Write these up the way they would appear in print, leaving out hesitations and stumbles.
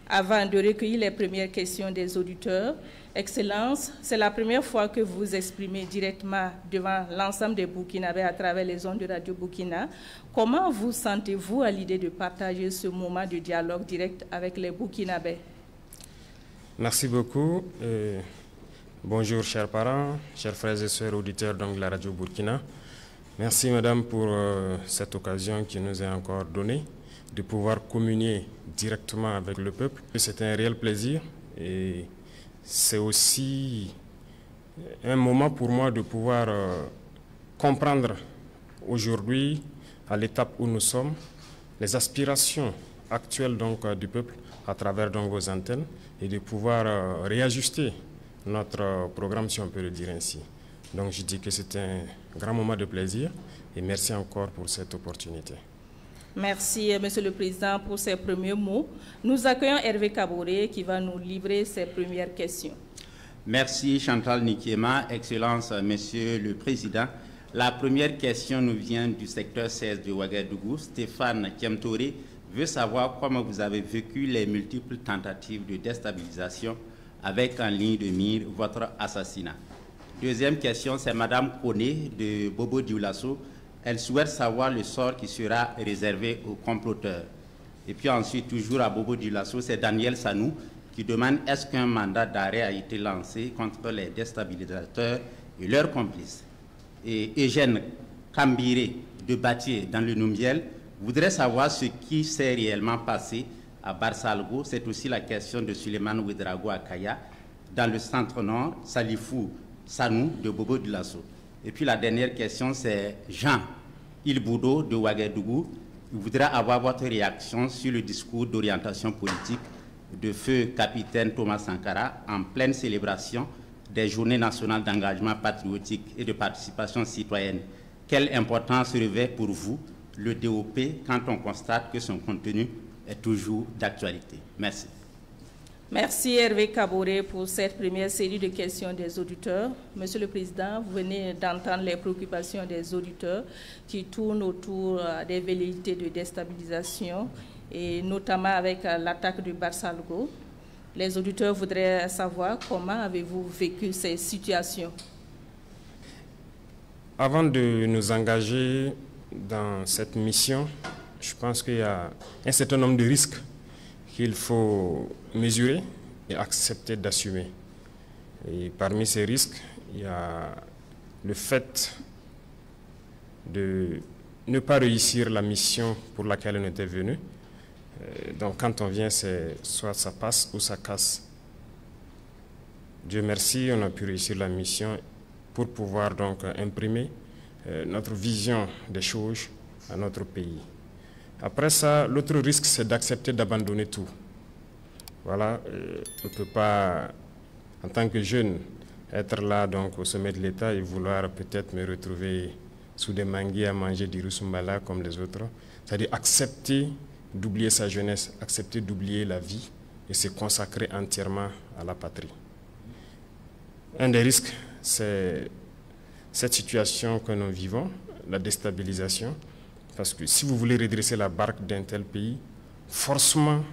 Avant de recueillir les premières questions des auditeurs, Excellence, c'est la première fois que vous vous exprimez directement devant l'ensemble des Burkinabés à travers les ondes de Radio Burkina. Comment vous sentez-vous à l'idée de partager ce moment de dialogue direct avec les Burkinabés? Merci beaucoup. Bonjour chers parents, chers frères et sœurs auditeurs de la Radio Burkina. Merci madame pour cette occasion qui nous est encore donnée de pouvoir communier directement avec le peuple. C'est un réel plaisir et c'est aussi un moment pour moi de pouvoir comprendre aujourd'hui, à l'étape où nous sommes, les aspirations actuelles du peuple à travers vos antennes et de pouvoir réajuster notre programme, si on peut le dire ainsi. Donc je dis que c'est un grand moment de plaisir et merci encore pour cette opportunité. Merci, Monsieur le Président, pour ces premiers mots. Nous accueillons Hervé Kaboré qui va nous livrer ses premières questions. Merci Chantal Nikiema, Excellence, Monsieur le Président. La première question nous vient du secteur 16 de Ouagadougou. Stéphane Kiamtouré veut savoir comment vous avez vécu les multiples tentatives de déstabilisation avec en ligne de mire votre assassinat. Deuxième question, c'est Madame Koné de Bobo Dioulasso. Elle souhaite savoir le sort qui sera réservé aux comploteurs. Et puis ensuite, toujours à Bobo Dioulasso, c'est Daniel Sanou qui demande est-ce qu'un mandat d'arrêt a été lancé contre les déstabilisateurs et leurs complices. Et Eugène Kambiré de Batié dans le Numbiel voudrait savoir ce qui s'est réellement passé à Barsalgo. C'est aussi la question de Suleiman Ouedraogo à Kaya. Dans le centre-nord, Salifou Sanou de Bobo Dioulasso. Et puis la dernière question, c'est Jean Ilboudo de Ouagadougou. Il voudrait avoir votre réaction sur le discours d'orientation politique de feu capitaine Thomas Sankara en pleine célébration des journées nationales d'engagement patriotique et de participation citoyenne. Quelle importance revêt pour vous le DOP quand on constate que son contenu est toujours d'actualité? Merci. Merci Hervé Kaboré pour cette première série de questions des auditeurs. Monsieur le Président, vous venez d'entendre les préoccupations des auditeurs qui tournent autour des velléités de déstabilisation et notamment avec l'attaque de Barsalgo. Les auditeurs voudraient savoir comment avez-vous vécu ces situations? Avant de nous engager dans cette mission, je pense qu'il y a un certain nombre de risques qu'il faut mesurer et accepter d'assumer. Et parmi ces risques, il y a le fait de ne pas réussir la mission pour laquelle on était venu. Donc quand on vient, c'est soit ça passe ou ça casse. Dieu merci, on a pu réussir la mission pour pouvoir donc imprimer notre vision des choses à notre pays. Après ça, l'autre risque, c'est d'accepter d'abandonner tout. Voilà, on ne peut pas, en tant que jeune, être là donc, au sommet de l'État et vouloir peut-être me retrouver sous des manguiers à manger du rusumbala comme les autres. C'est-à-dire accepter d'oublier sa jeunesse, accepter d'oublier la vie et se consacrer entièrement à la patrie. Un des risques, c'est cette situation que nous vivons, la déstabilisation. Parce que si vous voulez redresser la barque d'un tel pays, forcément,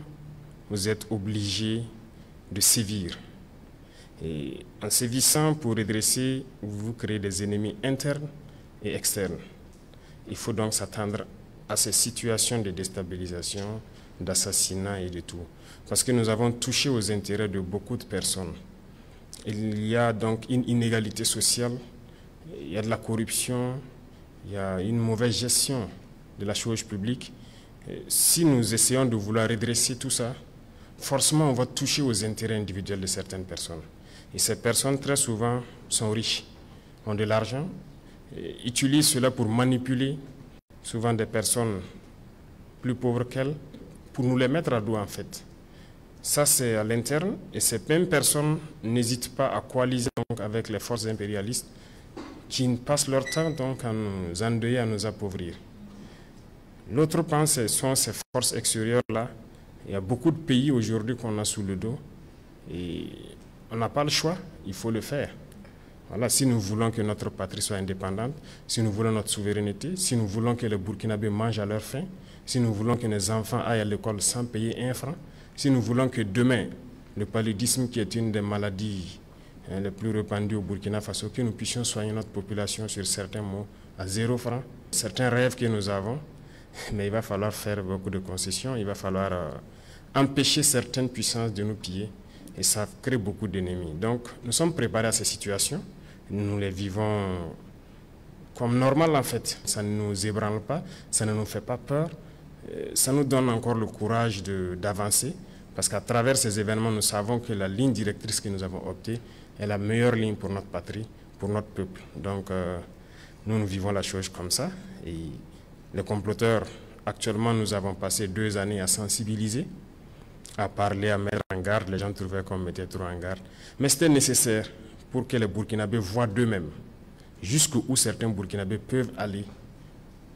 vous êtes obligé de sévir. Et en sévissant pour redresser, vous créez des ennemis internes et externes. Il faut donc s'attendre à ces situations de déstabilisation, d'assassinat et de tout. Parce que nous avons touché aux intérêts de beaucoup de personnes. Il y a donc une inégalité sociale, il y a de la corruption, il y a une mauvaise gestion de la chose publique. Si nous essayons de vouloir redresser tout ça, forcément on va toucher aux intérêts individuels de certaines personnes. Et ces personnes très souvent sont riches, ont de l'argent, utilisent cela pour manipuler souvent des personnes plus pauvres qu'elles, pour nous les mettre à dos en fait. Ça c'est à l'interne et ces mêmes personnes n'hésitent pas à coaliser donc, avec les forces impérialistes qui passent leur temps donc, à nous endeuiller, à nous appauvrir. L'autre point, ce sont ces forces extérieures-là. Il y a beaucoup de pays aujourd'hui qu'on a sous le dos et on n'a pas le choix, il faut le faire. Voilà, si nous voulons que notre patrie soit indépendante, si nous voulons notre souveraineté, si nous voulons que les Burkinabés mangent à leur faim, si nous voulons que nos enfants aillent à l'école sans payer un franc, Si nous voulons que demain, le paludisme, qui est une des maladies les plus répandues au Burkina Faso, que nous puissions soigner notre population sur certains mots à 0 francs, certains rêves que nous avons, mais il va falloir faire beaucoup de concessions, il va falloir empêcher certaines puissances de nous piller, et ça crée beaucoup d'ennemis. Donc nous sommes préparés à ces situations, nous les vivons comme normal en fait. Ça ne nous ébranle pas, ça ne nous fait pas peur, ça nous donne encore le courage d'avancer, parce qu'à travers ces événements, nous savons que la ligne directrice que nous avons optée est la meilleure ligne pour notre patrie, pour notre peuple. Donc nous vivons la chose comme ça. Et les comploteurs, actuellement, nous avons passé 2 années à sensibiliser, à parler, à mettre en garde. Les gens trouvaient qu'on mettait trop en garde. Mais c'était nécessaire pour que les Burkinabés voient d'eux-mêmes jusqu'où certains Burkinabés peuvent aller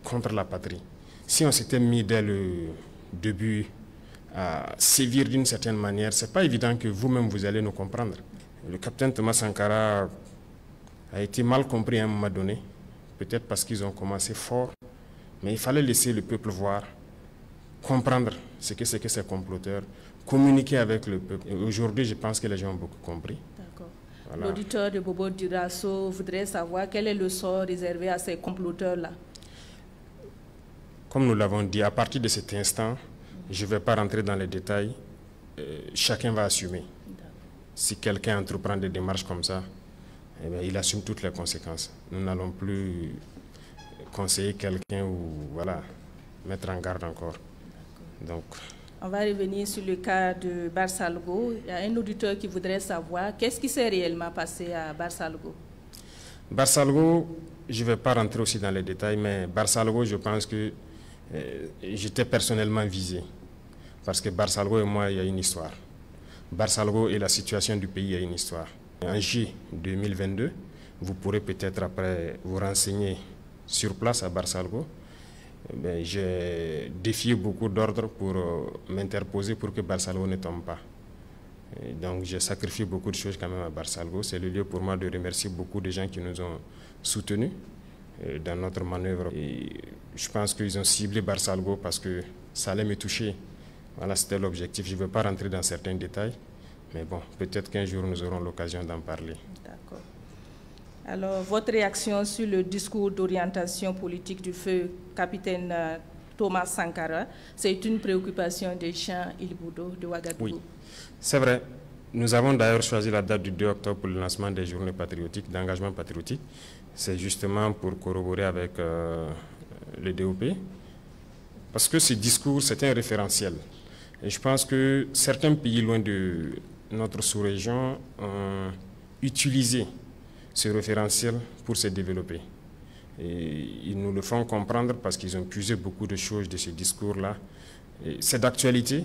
contre la patrie. Si on s'était mis dès le début à sévir d'une certaine manière, ce n'est pas évident que vous-même vous allez nous comprendre. Le capitaine Thomas Sankara a été mal compris à un moment donné, peut-être parce qu'ils ont commencé fort, mais il fallait laisser le peuple voir, comprendre ce que c'est que ces comploteurs, communiquer avec le peuple. Et aujourd'hui, je pense que les gens ont beaucoup compris. D'accord. Voilà. L'auditeur de Bobo Dioulasso voudrait savoir quel est le sort réservé à ces comploteurs-là. Comme nous l'avons dit, à partir de cet instant, je ne vais pas rentrer dans les détails, chacun va assumer. Si quelqu'un entreprend des démarches comme ça, eh bien, il assume toutes les conséquences. Nous n'allons plus conseiller quelqu'un ou voilà, mettre en garde encore. Donc, on va revenir sur le cas de Barsalgo. Il y a un auditeur qui voudrait savoir qu'est-ce qui s'est réellement passé à Barsalgo. Barsalgo, je ne vais pas rentrer aussi dans les détails, mais Barsalgo, je pense que j'étais personnellement visé. Parce que Barsalgo et moi, il y a une histoire. Barsalgo et la situation du pays, il y a une histoire. En juillet 2022, vous pourrez peut-être après vous renseigner sur place à Barsalgo. J'ai défié beaucoup d'ordres pour m'interposer pour que Barsalgo ne tombe pas. Et donc j'ai sacrifié beaucoup de choses quand même à Barsalgo. C'est le lieu pour moi de remercier beaucoup de gens qui nous ont soutenus dans notre manœuvre. Et je pense qu'ils ont ciblé Barsalgo parce que ça allait me toucher. Voilà, c'était l'objectif. Je ne veux pas rentrer dans certains détails, mais bon, peut-être qu'un jour nous aurons l'occasion d'en parler. D'accord. Alors, votre réaction sur le discours d'orientation politique du feu capitaine Thomas Sankara, c'est une préoccupation des Jean Ilboudo de Ouagadougou. Oui, c'est vrai. Nous avons d'ailleurs choisi la date du 2 octobre pour le lancement des journées patriotiques, d'engagement patriotique. C'est justement pour corroborer avec le DOP, parce que ce discours, c'est un référentiel. Et je pense que certains pays loin de notre sous-région ont utilisé ce référentiel pour se développer. Et ils nous le font comprendre parce qu'ils ont puisé beaucoup de choses de ce discours-là. C'est d'actualité,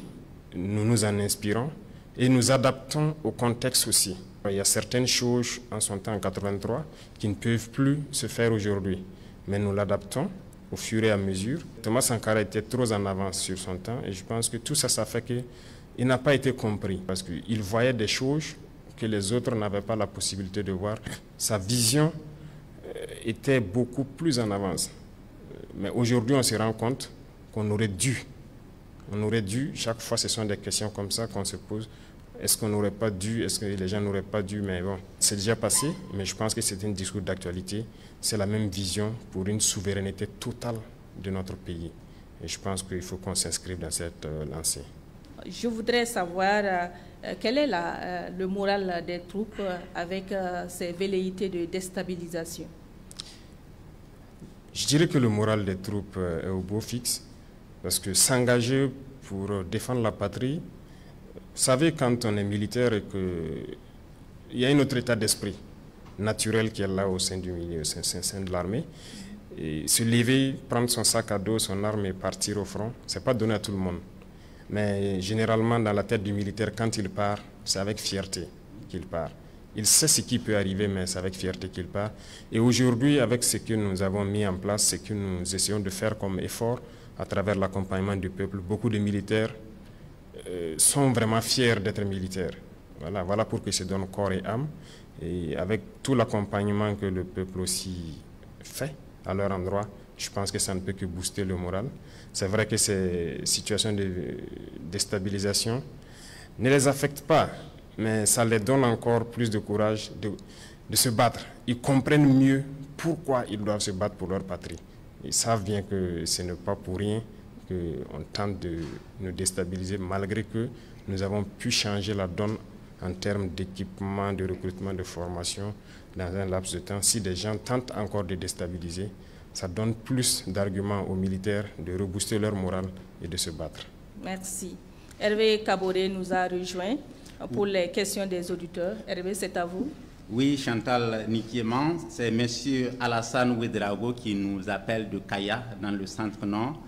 nous nous en inspirons et nous adaptons au contexte aussi. Il y a certaines choses en son temps en 83 qui ne peuvent plus se faire aujourd'hui, mais nous l'adaptons au fur et à mesure. Thomas Sankara était trop en avance sur son temps et je pense que tout ça, ça fait qu'il n'a pas été compris parce qu'il voyait des choses que les autres n'avaient pas la possibilité de voir. Sa vision était beaucoup plus en avance. Mais aujourd'hui, on se rend compte qu'on aurait dû. Chaque fois, ce sont des questions comme ça qu'on se pose. Est-ce qu'on n'aurait pas dû, est-ce que les gens n'auraient pas dû, mais bon, c'est déjà passé, mais je pense que c'est un discours d'actualité. C'est la même vision pour une souveraineté totale de notre pays. Et je pense qu'il faut qu'on s'inscrive dans cette lancée. Je voudrais savoir quel est le moral des troupes avec ces velléités de déstabilisation. Je dirais que le moral des troupes est au beau fixe, parce que s'engager pour défendre la patrie, vous savez, quand on est militaire et qu'il y a un autre état d'esprit naturel qui est là au sein du milieu, au sein de l'armée, et se lever, prendre son sac à dos, son arme et partir au front, ce n'est pas donné à tout le monde. Mais généralement, dans la tête du militaire, quand il part, c'est avec fierté qu'il part. Il sait ce qui peut arriver, mais c'est avec fierté qu'il part. Et aujourd'hui, avec ce que nous avons mis en place, ce que nous essayons de faire comme effort à travers l'accompagnement du peuple, beaucoup de militaires sont vraiment fiers d'être militaires. Voilà pour qu'ils se donnent corps et âme. Et avec tout l'accompagnement que le peuple aussi fait à leur endroit, je pense que ça ne peut que booster le moral. C'est vrai que ces situations de déstabilisation ne les affecte pas, mais ça les donne encore plus de courage de se battre. Ils comprennent mieux pourquoi ils doivent se battre pour leur patrie. Ils savent bien que ce n'est pas pour rien qu'on tente de nous déstabiliser, malgré que nous avons pu changer la donne en termes d'équipement, de recrutement, de formation dans un laps de temps. Si des gens tentent encore de déstabiliser, ça donne plus d'arguments aux militaires de rebooster leur morale et de se battre. Merci. Hervé Kaboré nous a rejoint pour les questions des auditeurs. Hervé, c'est à vous. Oui, Chantal Nikiema, c'est M. Alassane Ouedraogo qui nous appelle de Kaya, dans le centre-nord.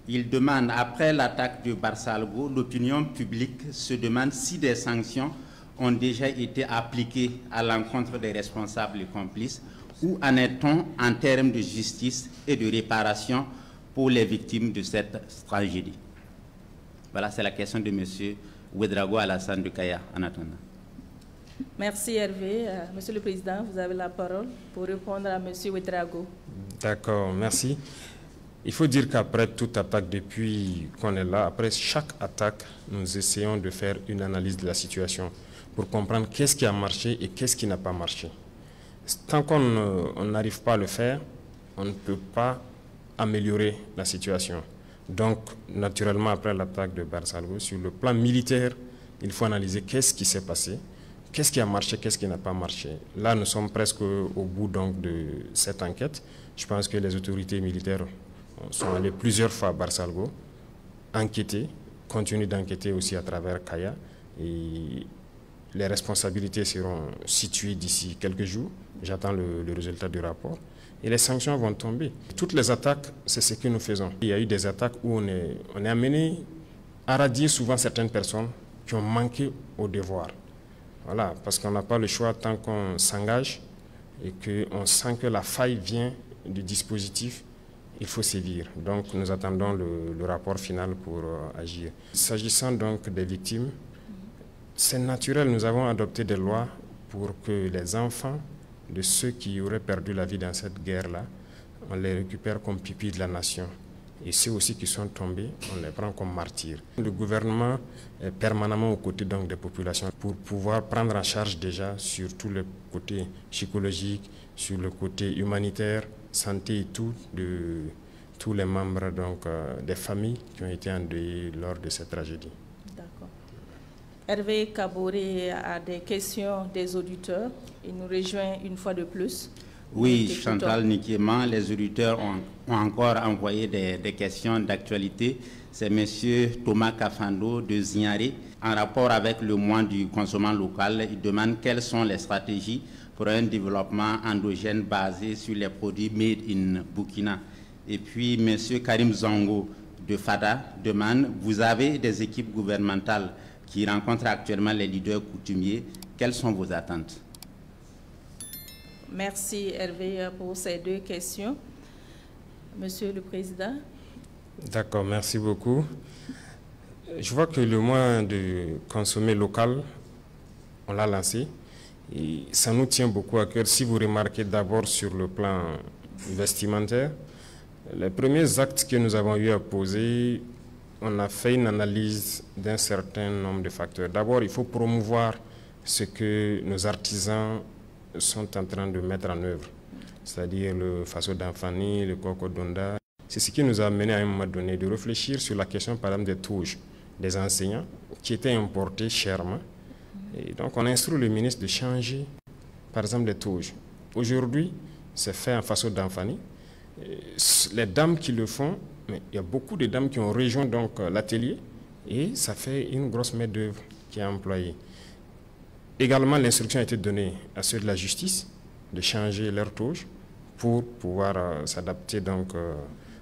Il demande, après l'attaque de Barsalgo, l'opinion publique se demande si des sanctions ont déjà été appliquées à l'encontre des responsables et complices. Où en est-on en termes de justice et de réparation pour les victimes de cette tragédie? Voilà, c'est la question de M. Ouedraogo Alassane de Kaya, en attendant. Merci Hervé. Monsieur le Président, vous avez la parole pour répondre à M. Ouedraogo. D'accord, merci. Il faut dire qu'après toute attaque, depuis qu'on est là, après chaque attaque, nous essayons de faire une analyse de la situation pour comprendre qu'est-ce qui a marché et qu'est-ce qui n'a pas marché. Tant qu'on n'arrive pas à le faire, on ne peut pas améliorer la situation. Donc, naturellement, après l'attaque de Barsalgo, sur le plan militaire, il faut analyser qu'est-ce qui s'est passé, qu'est-ce qui a marché, qu'est-ce qui n'a pas marché. Là, nous sommes presque au bout donc, de cette enquête. Je pense que les autorités militaires sont allées plusieurs fois à Barsalgo, enquêter, continuent d'enquêter aussi à travers Kaya. Et les responsabilités seront situées d'ici quelques jours. J'attends le résultat du rapport. Et les sanctions vont tomber. Toutes les attaques, c'est ce que nous faisons. Il y a eu des attaques où on est amené à radier souvent certaines personnes qui ont manqué au devoir. Voilà, parce qu'on n'a pas le choix tant qu'on s'engage et qu'on sent que la faille vient du dispositif, il faut sévir. Donc nous attendons le rapport final pour agir. S'agissant donc des victimes, c'est naturel, nous avons adopté des lois pour que les enfants de ceux qui auraient perdu la vie dans cette guerre-là, on les récupère comme pupilles de la nation. Et ceux aussi qui sont tombés, on les prend comme martyrs. Le gouvernement est permanemment aux côtés donc, des populations pour pouvoir prendre en charge déjà sur tout le côté psychologique, sur le côté humanitaire, santé et tout, de tous les membres donc, des familles qui ont été endeuillées lors de cette tragédie. D'accord. Hervé Kaboré a des questions des auditeurs. Il nous rejoint une fois de plus. Oui, Chantal Nikiema, les auditeurs ont encore envoyé des questions d'actualité. C'est M. Thomas Kafando de Zignaré. En rapport avec le mois du consommant local, il demande quelles sont les stratégies pour un développement endogène basé sur les produits made in Burkina. Et puis M. Karim Zango de FADA demande, vous avez des équipes gouvernementales qui rencontrent actuellement les leaders coutumiers. Quelles sont vos attentes? Merci Hervé pour ces deux questions. Monsieur le Président. D'accord, merci beaucoup. Je vois que le mois de consommer local, on l'a lancé. Et ça nous tient beaucoup à cœur. Si vous remarquez d'abord sur le plan vestimentaire, les premiers actes que nous avons eu à poser, on a fait une analyse d'un certain nombre de facteurs. D'abord, il faut promouvoir ce que nos artisans sont en train de mettre en œuvre, c'est-à-dire le Faso d'Anfani, le Koko Donda. C'est ce qui nous a amené à un moment donné de réfléchir sur la question par exemple des touches des enseignants qui étaient importés chèrement. Et donc on a instruit le ministre de changer par exemple les touches. Aujourd'hui, c'est fait en Faso d'Anfani. Les dames qui le font, mais il y a beaucoup de dames qui ont rejoint donc l'atelier et ça fait une grosse main-d'œuvre qui est employée. Également, l'instruction a été donnée à ceux de la justice de changer leur touche pour pouvoir s'adapter donc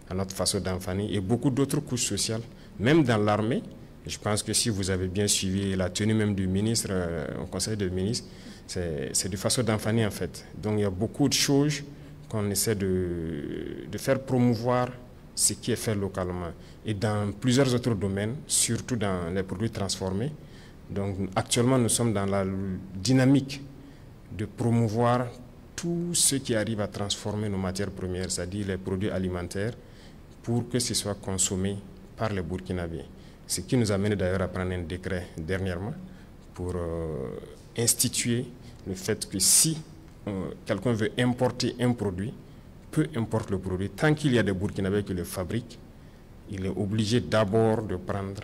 à notre façon d'enfanner et beaucoup d'autres couches sociales, même dans l'armée. Je pense que si vous avez bien suivi la tenue même du ministre au Conseil des ministres, c'est du façon d'enfanner en fait. Donc il y a beaucoup de choses qu'on essaie de faire promouvoir ce qui est fait localement. Et dans plusieurs autres domaines, surtout dans les produits transformés. Donc actuellement, nous sommes dans la dynamique de promouvoir tout ce qui arrive à transformer nos matières premières, c'est-à-dire les produits alimentaires, pour que ce soit consommé par les Burkinabés. Ce qui nous a amené d'ailleurs à prendre un décret dernièrement pour instituer le fait que si quelqu'un veut importer un produit, peu importe le produit, tant qu'il y a des Burkinabés qui le fabriquent, il est obligé d'abord de prendre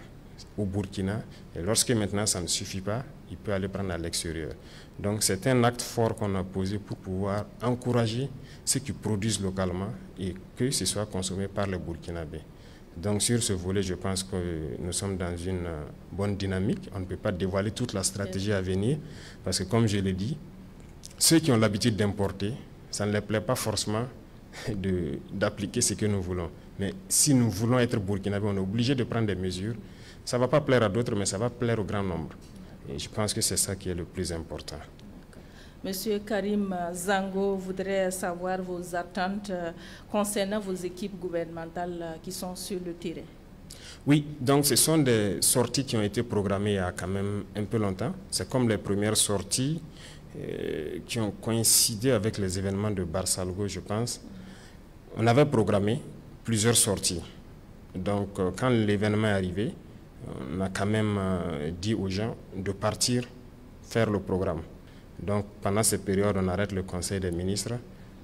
au Burkina, et lorsque maintenant ça ne suffit pas, il peut aller prendre à l'extérieur. Donc c'est un acte fort qu'on a posé pour pouvoir encourager ceux qui produisent localement et que ce soit consommé par les Burkinabés. Donc sur ce volet, je pense que nous sommes dans une bonne dynamique. On ne peut pas dévoiler toute la stratégie à venir parce que comme je l'ai dit, ceux qui ont l'habitude d'importer, ça ne leur plaît pas forcément d'appliquer ce que nous voulons. Mais si nous voulons être burkinabés, on est obligé de prendre des mesures. Ça ne va pas plaire à d'autres, mais ça va plaire au grand nombre. Et je pense que c'est ça qui est le plus important. Monsieur Karim Zango voudrait savoir vos attentes concernant vos équipes gouvernementales qui sont sur le terrain. Oui, donc ce sont des sorties qui ont été programmées il y a quand même un peu longtemps. C'est comme les premières sorties qui ont coïncidé avec les événements de Barsalgo, je pense. On avait programmé plusieurs sorties. Donc quand l'événement est arrivé, on a quand même dit aux gens de partir faire le programme. Donc pendant cette période, on arrête le Conseil des ministres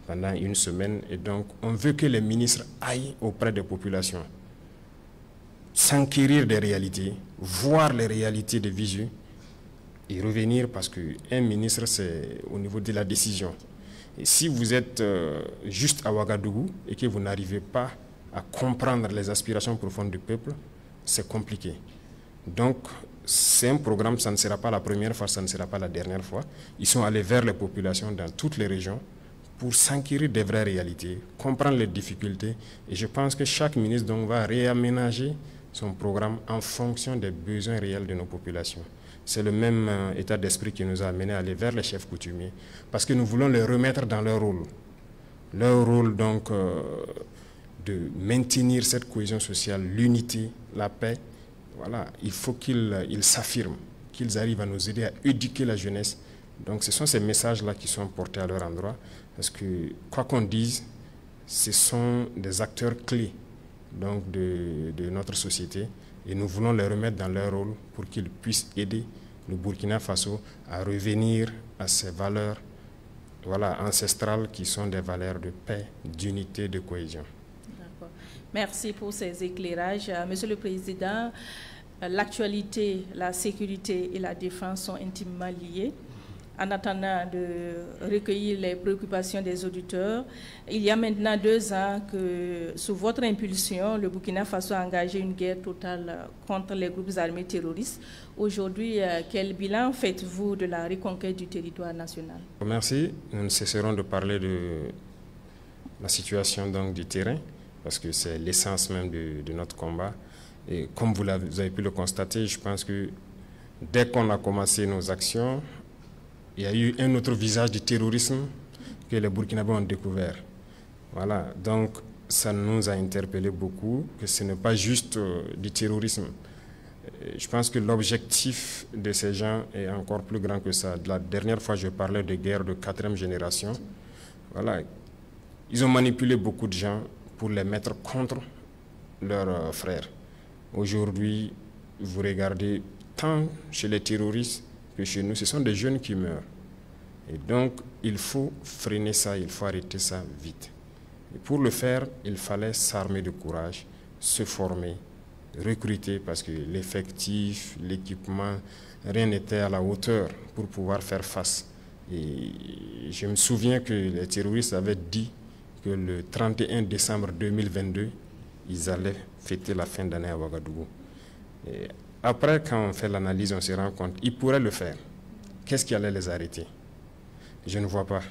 pendant une semaine et donc on veut que les ministres aillent auprès des populations, s'enquérir des réalités, voir les réalités de visu et revenir parce qu'un ministre, c'est au niveau de la décision. Et si vous êtes juste à Ouagadougou et que vous n'arrivez pas à comprendre les aspirations profondes du peuple, c'est compliqué. Donc, c'est un programme, ça ne sera pas la première fois, ça ne sera pas la dernière fois. Ils sont allés vers les populations dans toutes les régions pour s'enquérir des vraies réalités, comprendre les difficultés. Et je pense que chaque ministre donc, va réaménager son programme en fonction des besoins réels de nos populations. C'est le même état d'esprit qui nous a amené à aller vers les chefs coutumiers, parce que nous voulons les remettre dans leur rôle. Leur rôle donc de maintenir cette cohésion sociale, l'unité, la paix. Voilà, il faut qu'ils s'affirment, qu'ils arrivent à nous aider à éduquer la jeunesse. Donc ce sont ces messages-là qui sont portés à leur endroit, parce que quoi qu'on dise, ce sont des acteurs clés donc, de notre société et nous voulons les remettre dans leur rôle pour qu'ils puissent aider le Burkina Faso à revenir à ces valeurs ancestrales qui sont des valeurs de paix, d'unité, de cohésion. Merci pour ces éclairages. Monsieur le Président, l'actualité, la sécurité et la défense sont intimement liées. En attendant de recueillir les préoccupations des auditeurs, il y a maintenant 2 ans que, sous votre impulsion, le Burkina Faso a engagé une guerre totale contre les groupes armés terroristes. Aujourd'hui, quel bilan faites-vous de la reconquête du territoire national? Merci. Nous ne cesserons de parler de la situation donc, du terrain, parce que c'est l'essence même de notre combat. Et comme vous avez pu le constater, je pense que dès qu'on a commencé nos actions, il y a eu un autre visage du terrorisme que les Burkinabés ont découvert. Voilà, donc ça nous a interpellé beaucoup, que ce n'est pas juste du terrorisme. Je pense que l'objectif de ces gens est encore plus grand que ça. La dernière fois, je parlais de guerre de 4e génération. Voilà, ils ont manipulé beaucoup de gens pour les mettre contre leurs frères. Aujourd'hui, vous regardez tant chez les terroristes que chez nous, ce sont des jeunes qui meurent. Et donc, il faut freiner ça, il faut arrêter ça vite. Et pour le faire, il fallait s'armer de courage, se former, recruter, parce que l'effectif, l'équipement, rien n'était à la hauteur pour pouvoir faire face. Et je me souviens que les terroristes avaient dit que le 31 décembre 2022, ils allaient fêter la fin d'année à Ouagadougou. Et après, quand on fait l'analyse, on se rend compte qu'ils pourraient le faire. Qu'est-ce qui allait les arrêter? Je ne vois pas.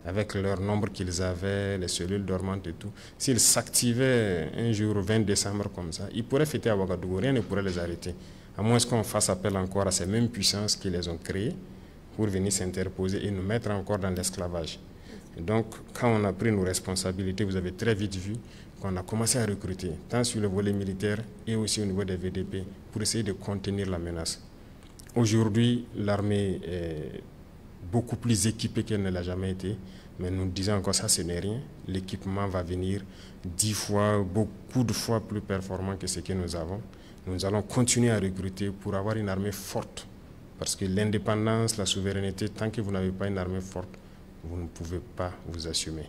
Avec leur nombre qu'ils avaient, les cellules dormantes et tout, s'ils s'activaient un jour 20 décembre comme ça, ils pourraient fêter à Ouagadougou, rien ne pourrait les arrêter. À moins qu'on fasse appel encore à ces mêmes puissances qui les ont créées pour venir s'interposer et nous mettre encore dans l'esclavage. Donc, quand on a pris nos responsabilités, vous avez très vite vu qu'on a commencé à recruter, tant sur le volet militaire et aussi au niveau des VDP, pour essayer de contenir la menace. Aujourd'hui, l'armée est beaucoup plus équipée qu'elle ne l'a jamais été, mais nous disons encore ça, ce n'est rien. L'équipement va venir 10 fois, beaucoup de fois plus performant que ce que nous avons. Nous allons continuer à recruter pour avoir une armée forte. Parce que l'indépendance, la souveraineté, tant que vous n'avez pas une armée forte, vous ne pouvez pas vous assumer.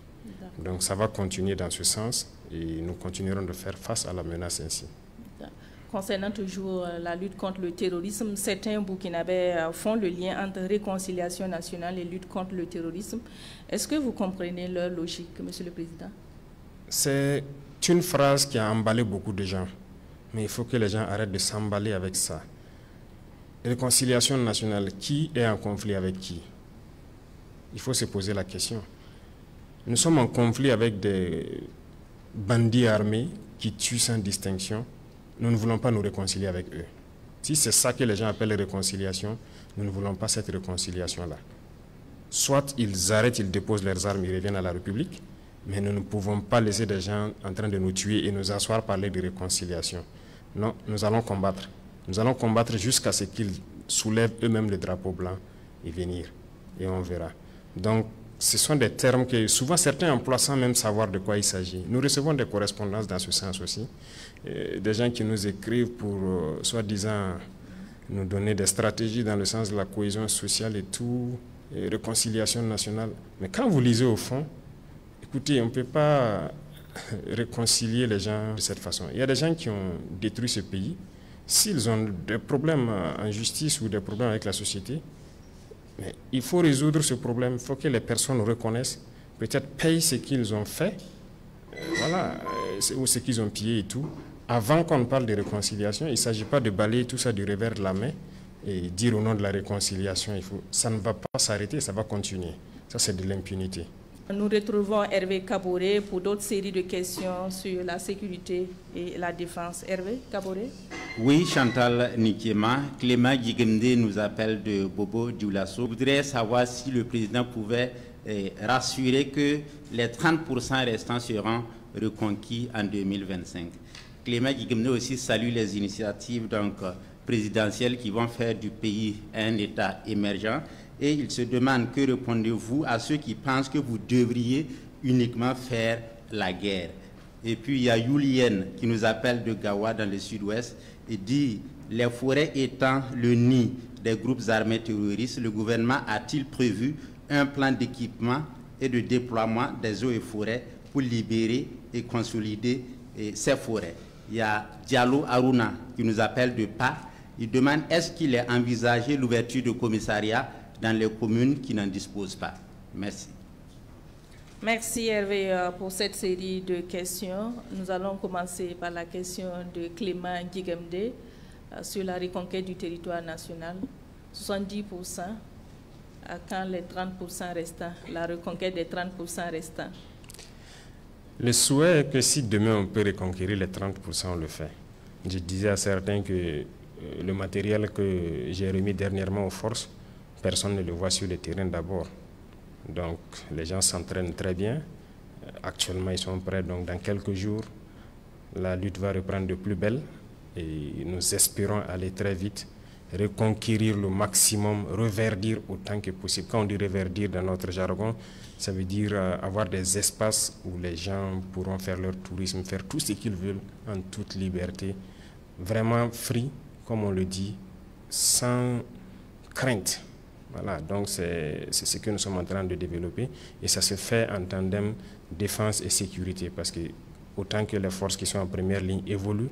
Donc ça va continuer dans ce sens et nous continuerons de faire face à la menace ainsi. Concernant toujours la lutte contre le terrorisme, certains Burkinabés font le lien entre réconciliation nationale et lutte contre le terrorisme. Est-ce que vous comprenez leur logique, Monsieur le Président? C'est une phrase qui a emballé beaucoup de gens, mais il faut que les gens arrêtent de s'emballer avec ça. Réconciliation nationale, qui est en conflit avec qui? Il faut se poser la question. Nous sommes en conflit avec des bandits armés qui tuent sans distinction. Nous ne voulons pas nous réconcilier avec eux. Si c'est ça que les gens appellent réconciliation, nous ne voulons pas cette réconciliation-là. Soit ils arrêtent, ils déposent leurs armes, ils reviennent à la République, mais nous ne pouvons pas laisser des gens en train de nous tuer et nous asseoir parler de réconciliation. Non, nous allons combattre. Nous allons combattre jusqu'à ce qu'ils soulèvent eux-mêmes le drapeau blanc et venir. Et on verra. Donc, ce sont des termes que souvent certains emploient sans même savoir de quoi il s'agit. Nous recevons des correspondances dans ce sens aussi. Des gens qui nous écrivent pour, soi-disant, nous donner des stratégies dans le sens de la cohésion sociale et tout, et réconciliation nationale. Mais quand vous lisez au fond, écoutez, on ne peut pas réconcilier les gens de cette façon. Il y a des gens qui ont détruit ce pays. S'ils ont des problèmes en justice ou des problèmes avec la société, mais il faut résoudre ce problème. Il faut que les personnes reconnaissent, peut-être payent ce qu'ils ont fait, ou ce qu'ils ont pillé et tout. Avant qu'on parle de réconciliation, il ne s'agit pas de balayer tout ça du revers de la main et dire au nom de la réconciliation, ça ne va pas s'arrêter, ça va continuer. Ça, c'est de l'impunité. Nous retrouvons Hervé Kaboré pour d'autres séries de questions sur la sécurité et la défense. Hervé Kaboré. Oui, Chantal Nikema. Clément Guigemdé nous appelle de Bobo Dioulasso. Je voudrais savoir si le président pouvait rassurer que les 30% restants seront reconquis en 2025. Clément Guigemdé aussi salue les initiatives présidentielles qui vont faire du pays un État émergent. Et il se demande que répondez-vous à ceux qui pensent que vous devriez uniquement faire la guerre. Et puis il y a Julien qui nous appelle de Gawa dans le sud-ouest et dit « Les forêts étant le nid des groupes armés terroristes, le gouvernement a-t-il prévu un plan d'équipement et de déploiement des eaux et forêts pour libérer et consolider ces forêts ?» Il y a Diallo Aruna qui nous appelle de PA. Il demande « Est-ce qu'il est envisagé l'ouverture de commissariats dans les communes qui n'en disposent pas ?» Merci. Merci Hervé pour cette série de questions. Nous allons commencer par la question de Clément Guigemdé sur la reconquête du territoire national. 70% à quand les 30% restants, la reconquête des 30% restants? Le souhait est que si demain on peut reconquérir les 30%, on le fait. Je disais à certains que le matériel que j'ai remis dernièrement aux forces, personne ne le voit sur le terrain d'abord. Donc les gens s'entraînent très bien. Actuellement, ils sont prêts. Donc dans quelques jours, la lutte va reprendre de plus belle. Et nous espérons aller très vite, reconquérir le maximum, reverdir autant que possible. Quand on dit reverdir dans notre jargon, ça veut dire avoir des espaces où les gens pourront faire leur tourisme, faire tout ce qu'ils veulent en toute liberté. Vraiment free, comme on le dit, sans crainte. Voilà, donc c'est ce que nous sommes en train de développer et ça se fait en tandem défense et sécurité parce que autant que les forces qui sont en première ligne évoluent,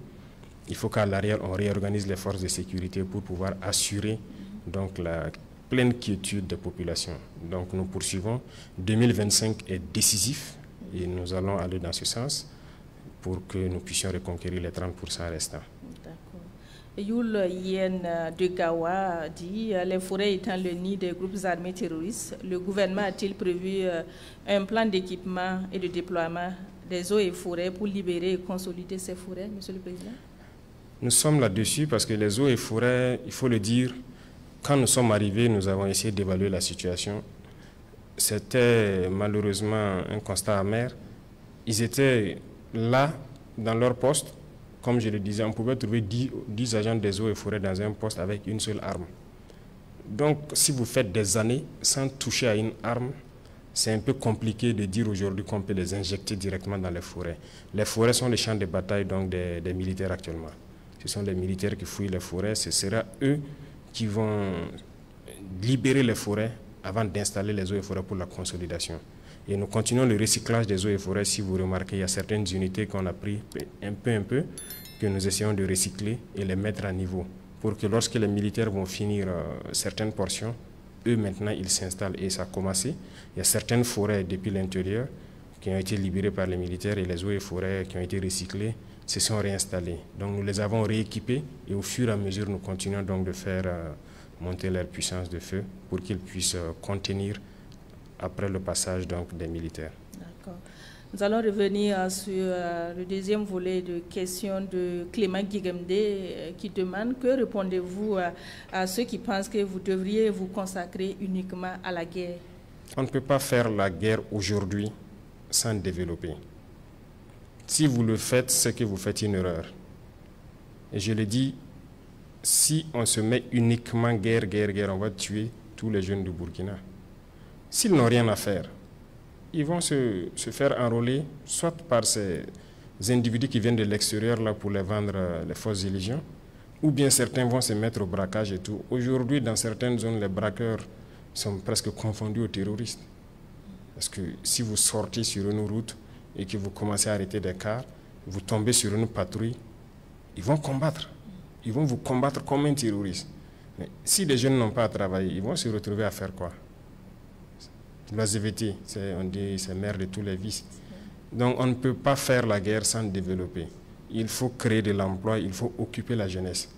il faut qu'à l'arrière on réorganise les forces de sécurité pour pouvoir assurer donc la pleine quiétude des populations. Donc nous poursuivons. 2025 est décisif et nous allons aller dans ce sens pour que nous puissions reconquérir les 30% restants. Yul Yen de Gawa dit « Les forêts étant le nid des groupes armés terroristes, le gouvernement a-t-il prévu un plan d'équipement et de déploiement des eaux et forêts pour libérer et consolider ces forêts, Monsieur le Président ?» Nous sommes là-dessus parce que les eaux et forêts, il faut le dire, quand nous sommes arrivés, nous avons essayé d'évaluer la situation. C'était malheureusement un constat amer. Ils étaient là, dans leur poste. Comme je le disais, on pouvait trouver 10 agents des eaux et forêts dans un poste avec une seule arme. Donc, si vous faites des années sans toucher à une arme, c'est un peu compliqué de dire aujourd'hui qu'on peut les injecter directement dans les forêts. Les forêts sont les champs de bataille donc des militaires actuellement. ce sont les militaires qui fouillent les forêts, ce sera eux qui vont libérer les forêts avant d'installer les eaux et forêts pour la consolidation. Et nous continuons le recyclage des eaux et forêts. Si vous remarquez, il y a certaines unités qu'on a pris un peu, que nous essayons de recycler et les mettre à niveau, pour que lorsque les militaires vont finir certaines portions, eux maintenant ils s'installent et ça a commencé. Il y a certaines forêts depuis l'intérieur qui ont été libérées par les militaires et les eaux et forêts qui ont été recyclées se sont réinstallées. Donc nous les avons rééquipés et au fur et à mesure nous continuons donc de faire monter leur puissance de feu pour qu'ils puissent contenir après le passage donc, des militaires. D'accord. Nous allons revenir sur le deuxième volet de questions de Clément Guigemde qui demande que répondez-vous à ceux qui pensent que vous devriez vous consacrer uniquement à la guerre? On ne peut pas faire la guerre aujourd'hui sans développer. Si vous le faites, c'est que vous faites une erreur. Et je le dis, si on se met uniquement guerre, on va tuer tous les jeunes du Burkina. S'ils n'ont rien à faire, ils vont se faire enrôler soit par ces individus qui viennent de l'extérieur là pour les vendre les fausses illusions, ou bien certains vont se mettre au braquage et tout. Aujourd'hui, dans certaines zones, les braqueurs sont presque confondus aux terroristes. Parce que si vous sortez sur une route et que vous commencez à arrêter des cars, vous tombez sur une patrouille, ils vont combattre. Ils vont vous combattre comme un terroriste. Mais si les jeunes n'ont pas à travailler, ils vont se retrouver à faire quoi? L'oisiveté, on dit c'est mère de tous les vices. Donc on ne peut pas faire la guerre sans développer. Il faut créer de l'emploi, il faut occuper la jeunesse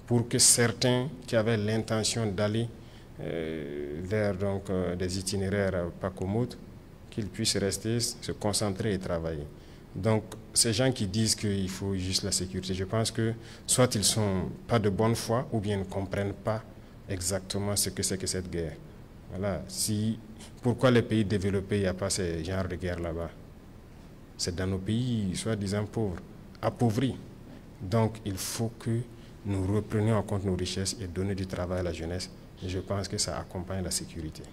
pour que certains qui avaient l'intention d'aller vers donc, des itinéraires pas commodes, qu'ils puissent rester, se concentrer et travailler. Donc ces gens qui disent qu'il faut juste la sécurité, je pense que soit ils ne sont pas de bonne foi ou bien ils ne comprennent pas exactement ce que c'est que cette guerre. Voilà. Pourquoi les pays développés, il n'y a pas ce genre de guerre là-bas? C'est dans nos pays, soi-disant pauvres, appauvris. Donc, il faut que nous reprenions en compte nos richesses et donner du travail à la jeunesse. Et je pense que ça accompagne la sécurité.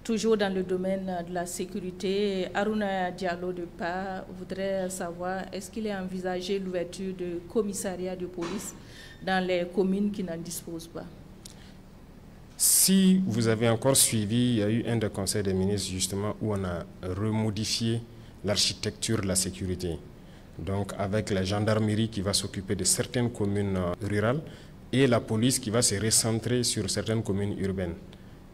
Toujours dans le domaine de la sécurité, Aruna Diallo de PA voudrait savoir, est-ce qu'il est envisagé l'ouverture de commissariats de police dans les communes qui n'en disposent pas? Si vous avez encore suivi, il y a eu un des conseils des ministres justement où on a remodifié l'architecture de la sécurité. Donc avec la gendarmerie qui va s'occuper de certaines communes rurales et la police qui va se recentrer sur certaines communes urbaines.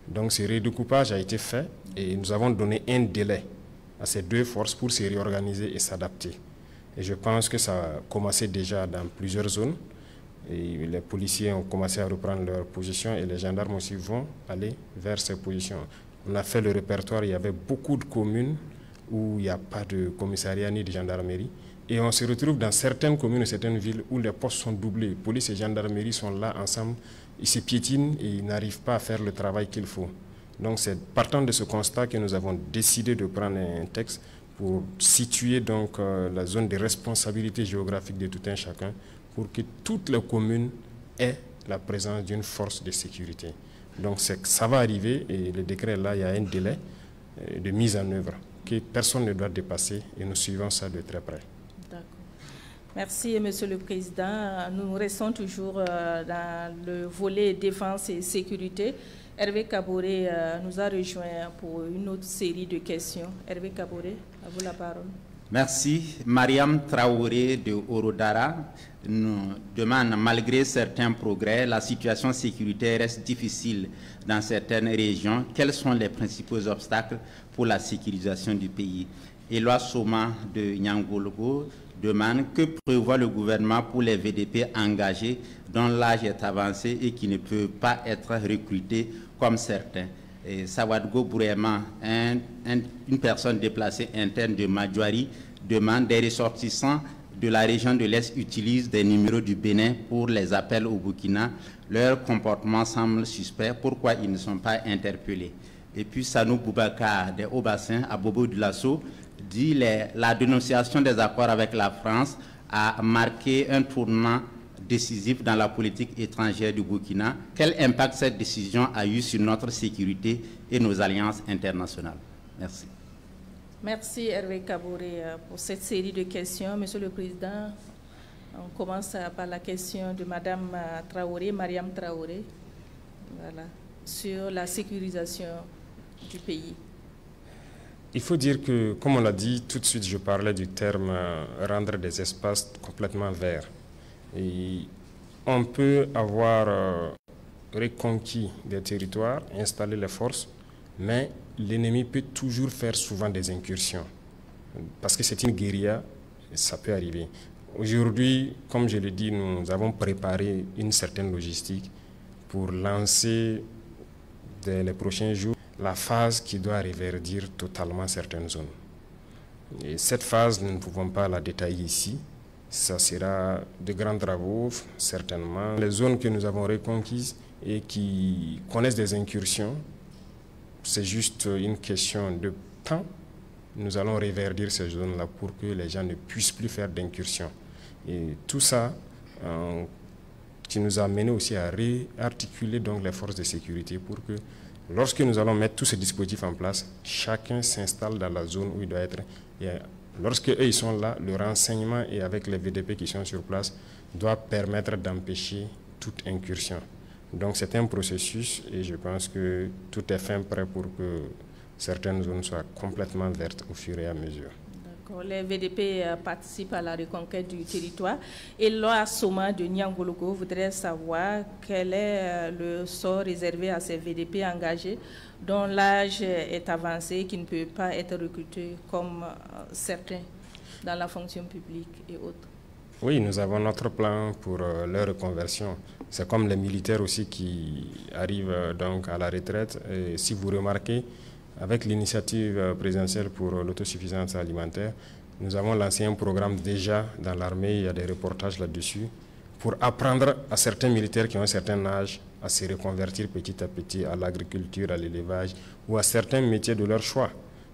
Donc ce redécoupage a été fait et nous avons donné un délai à ces deux forces pour se réorganiser et s'adapter. Et je pense que ça a commencé déjà dans plusieurs zones. Et les policiers ont commencé à reprendre leur position et les gendarmes aussi vont aller vers ces positions. On a fait le répertoire, il y avait beaucoup de communes où il n'y a pas de commissariat ni de gendarmerie. Et on se retrouve dans certaines communes et certaines villes où les postes sont doublés. Police et gendarmerie sont là ensemble, ils se piétinent et ils n'arrivent pas à faire le travail qu'il faut. Donc c'est partant de ce constat que nous avons décidé de prendre un texte pour situer donc la zone de responsabilité géographique de tout un chacun, pour que toutes les communes aient la présence d'une force de sécurité. Donc ça va arriver et le décret là, il y a un délai de mise en œuvre que personne ne doit dépasser et nous suivons ça de très près. D'accord. Merci, Monsieur le Président. Nous restons toujours dans le volet défense et sécurité. Hervé Kaboré nous a rejoint pour une autre série de questions. Hervé Kaboré, à vous la parole. Merci. Mariam Traoré de Orodara nous demande, malgré certains progrès, la situation sécuritaire reste difficile dans certaines régions. Quels sont les principaux obstacles pour la sécurisation du pays? Éloi Soma de Nyangologo demande, que prévoit le gouvernement pour les VDP engagés dont l'âge est avancé et qui ne peuvent pas être recrutés comme certains? Sawadgo Bourema, une personne déplacée interne de Madjouari, demande, des ressortissants de la région de l'Est utilisent des numéros du Bénin pour les appels au Burkina. Leur comportement semble suspect. Pourquoi ils ne sont pas interpellés? Et puis Sanou Boubacar des Hauts-Bassins à Bobo de Lasso dit, la dénonciation des accords avec la France a marqué un tournant décisif dans la politique étrangère du Burkina. Quel impact cette décision a eu sur notre sécurité et nos alliances internationales? Merci. Merci Hervé Kaboré pour cette série de questions. Monsieur le Président, On commence par la question de Madame Traoré, Mariam Traoré, voilà, sur la sécurisation du pays. Il faut dire que, comme on l'a dit, tout de suite, je parlais du terme rendre des espaces complètement verts. Et on peut avoir reconquis des territoires, installer les forces, mais l'ennemi peut toujours faire souvent des incursions. Parce que c'est une guérilla, ça peut arriver. Aujourd'hui, comme je l'ai dit, nous avons préparé une certaine logistique pour lancer dès les prochains jours la phase qui doit reverdir totalement certaines zones. Et cette phase, nous ne pouvons pas la détailler ici. Ça sera de grands travaux, certainement. Les zones que nous avons reconquises et qui connaissent des incursions, c'est juste une question de temps. Nous allons reverdir ces zones-là pour que les gens ne puissent plus faire d'incursions. Et tout ça qui nous a amené aussi à réarticuler donc les forces de sécurité pour que lorsque nous allons mettre tous ces dispositifs en place, chacun s'installe dans la zone où il doit être. Et lorsque eux ils sont là, le renseignement et avec les VDP qui sont sur place doit permettre d'empêcher toute incursion. Donc c'est un processus et je pense que tout est fin prêt pour que certaines zones soient complètement vertes au fur et à mesure. Les VDP participent à la reconquête du territoire. Et Loa Soma de Niangologo voudrait savoir quel est le sort réservé à ces VDP engagés dont l'âge est avancé et qui ne peut pas être recruté comme certains dans la fonction publique et autres. Oui, nous avons notre plan pour leur reconversion. C'est comme les militaires aussi qui arrivent donc à la retraite. Et si vous remarquez, avec l'initiative présidentielle pour l'autosuffisance alimentaire, nous avons lancé un programme déjà dans l'armée, il y a des reportages là-dessus, pour apprendre à certains militaires qui ont un certain âge à se reconvertir petit à petit à l'agriculture, à l'élevage ou à certains métiers de leur choix.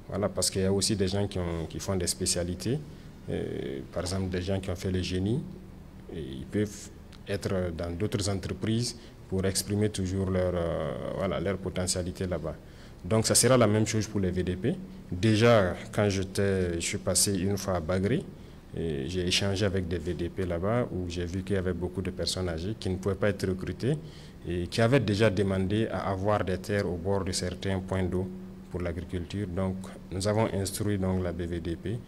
Voilà, parce qu'il y a aussi des gens qui font des spécialités, par exemple des gens qui ont fait le génie, et ils peuvent être dans d'autres entreprises pour exprimer toujours leur potentialité là-bas. Donc ça sera la même chose pour les VDP. Déjà, quand je suis passé une fois à Bagré, j'ai échangé avec des VDP là-bas où j'ai vu qu'il y avait beaucoup de personnes âgées qui ne pouvaient pas être recrutées et qui avaient déjà demandé à avoir des terres au bord de certains points d'eau pour l'agriculture. Donc nous avons instruit donc la BVDP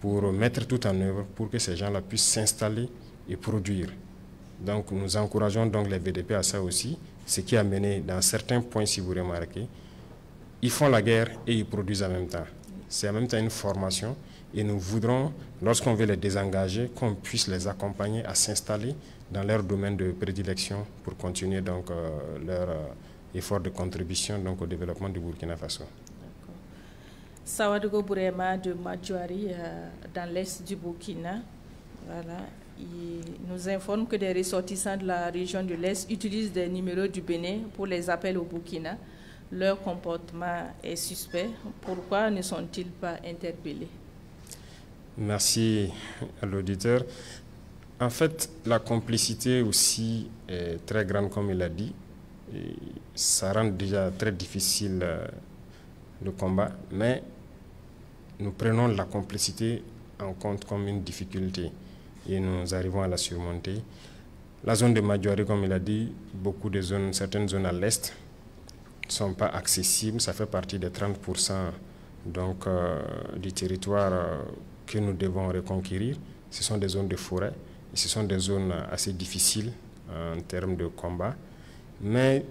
pour mettre tout en œuvre pour que ces gens-là puissent s'installer et produire. Donc nous encourageons donc les VDP à ça aussi, ce qui a mené dans certains points, si vous remarquez, ils font la guerre et ils produisent en même temps. C'est en même temps une formation et nous voudrons, lorsqu'on veut les désengager, qu'on puisse les accompagner à s'installer dans leur domaine de prédilection pour continuer donc leur effort de contribution donc, au développement du Burkina Faso. Sawadogo Bourema de Madjouari, dans l'est du Burkina, voilà, il nous informe que des ressortissants de la région de l'est utilisent des numéros du Bénin pour les appels au Burkina. Leur comportement est suspect. Pourquoi ne sont-ils pas interpellés? Merci à l'auditeur. En fait, la complicité aussi est très grande, comme il a dit. Et ça rend déjà très difficile le combat, mais nous prenons la complicité en compte comme une difficulté et nous arrivons à la surmonter. La zone de Madjouari, comme il a dit, beaucoup de zones, certaines zones à l'est, ne sont pas accessibles. Ça fait partie des 30% donc, du territoire que nous devons reconquérir. Ce sont des zones de forêt et ce sont des zones assez difficiles en termes de combat. Mais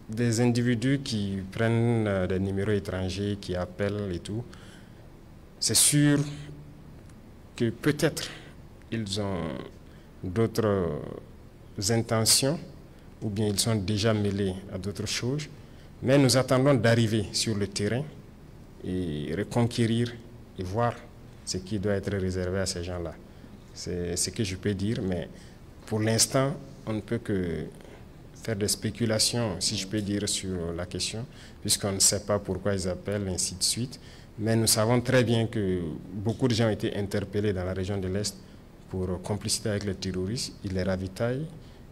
des individus qui prennent des numéros étrangers, qui appellent et tout, c'est sûr que peut-être ils ont d'autres intentions ou bien ils sont déjà mêlés à d'autres choses, mais nous attendons d'arriver sur le terrain et reconquérir et voir ce qui doit être réservé à ces gens-là. C'est ce que je peux dire, mais pour l'instant, on ne peut que faire des spéculations, si je peux dire, sur la question, puisqu'on ne sait pas pourquoi ils appellent, ainsi de suite. Mais nous savons très bien que beaucoup de gens ont été interpellés dans la région de l'Est pour complicité avec les terroristes. Ils les ravitaillent.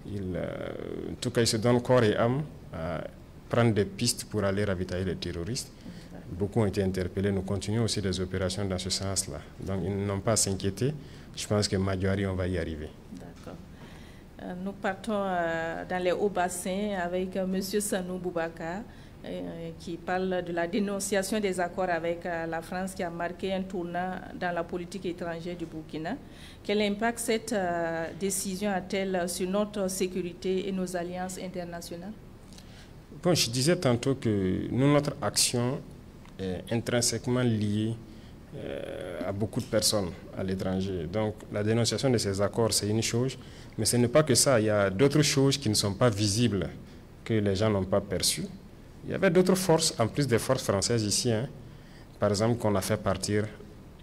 En tout cas, ils se donnent corps et âme à prendre des pistes pour aller ravitailler les terroristes. Beaucoup ont été interpellés. Nous continuons aussi des opérations dans ce sens-là. Donc, ils n'ont pas à s'inquiéter. Je pense que Madjoari, on va y arriver. D'accord. Nous partons dans les hauts bassins avec M. Sanou Boubacar, qui parle de la dénonciation des accords avec la France qui a marqué un tournant dans la politique étrangère du Burkina. Quel impact cette décision a-t-elle sur notre sécurité et nos alliances internationales? Bon, je disais tantôt que nous, notre action est intrinsèquement liée à beaucoup de personnes à l'étranger. Donc la dénonciation de ces accords, c'est une chose, mais ce n'est pas que ça. Il y a d'autres choses qui ne sont pas visibles, que les gens n'ont pas perçues. Il y avait d'autres forces, en plus des forces françaises ici, par exemple, qu'on a fait partir.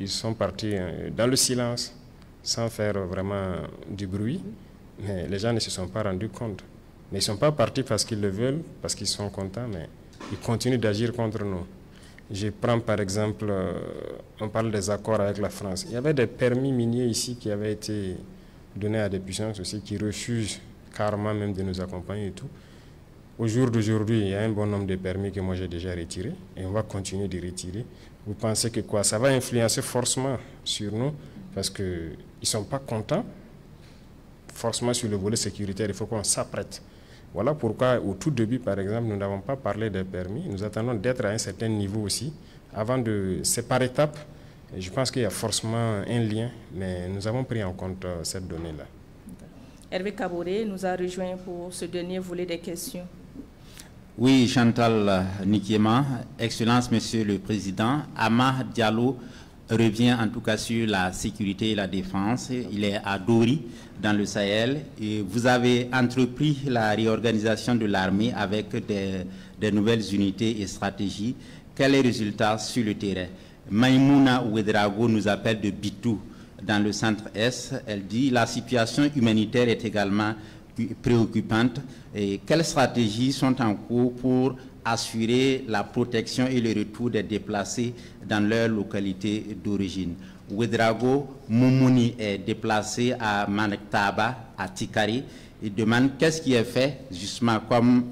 Ils sont partis dans le silence, sans faire vraiment du bruit, mais les gens ne se sont pas rendus compte. Mais ils ne sont pas partis parce qu'ils le veulent, parce qu'ils sont contents, mais ils continuent d'agir contre nous. Je prends par exemple, on parle des accords avec la France. Il y avait des permis miniers ici qui avaient été donnés à des puissances aussi, qui refusent carrément même de nous accompagner et tout. Au jour d'aujourd'hui, il y a un bon nombre de permis que moi j'ai déjà retirés et on va continuer de retirer. Vous pensez que quoi? Ça va influencer forcément sur nous parce qu'ils ne sont pas contents. Forcément sur le volet sécuritaire, il faut qu'on s'apprête. Voilà pourquoi au tout début, par exemple, nous n'avons pas parlé des permis. Nous attendons d'être à un certain niveau aussi avant de... C'est par étapes. Et je pense qu'il y a forcément un lien, mais nous avons pris en compte cette donnée-là. Hervé Kaboré nous a rejoint pour ce dernier volet des questions. Oui, Chantal Nikiema, Excellence, Monsieur le Président, Ama Diallo revient en tout cas sur la sécurité et la défense. Il est à Dori, dans le Sahel, et vous avez entrepris la réorganisation de l'armée avec des nouvelles unités et stratégies. Quel est le résultat sur le terrain? Maïmouna Ouedraogo nous appelle de Bitou, dans le centre-est. Elle dit la situation humanitaire est également préoccupante. Et quelles stratégies sont en cours pour assurer la protection et le retour des déplacés dans leur localité d'origine? Ouedraogo Moumouni est déplacé à Manektaba, à Tikari. Il demande qu'est-ce qui est fait, justement comme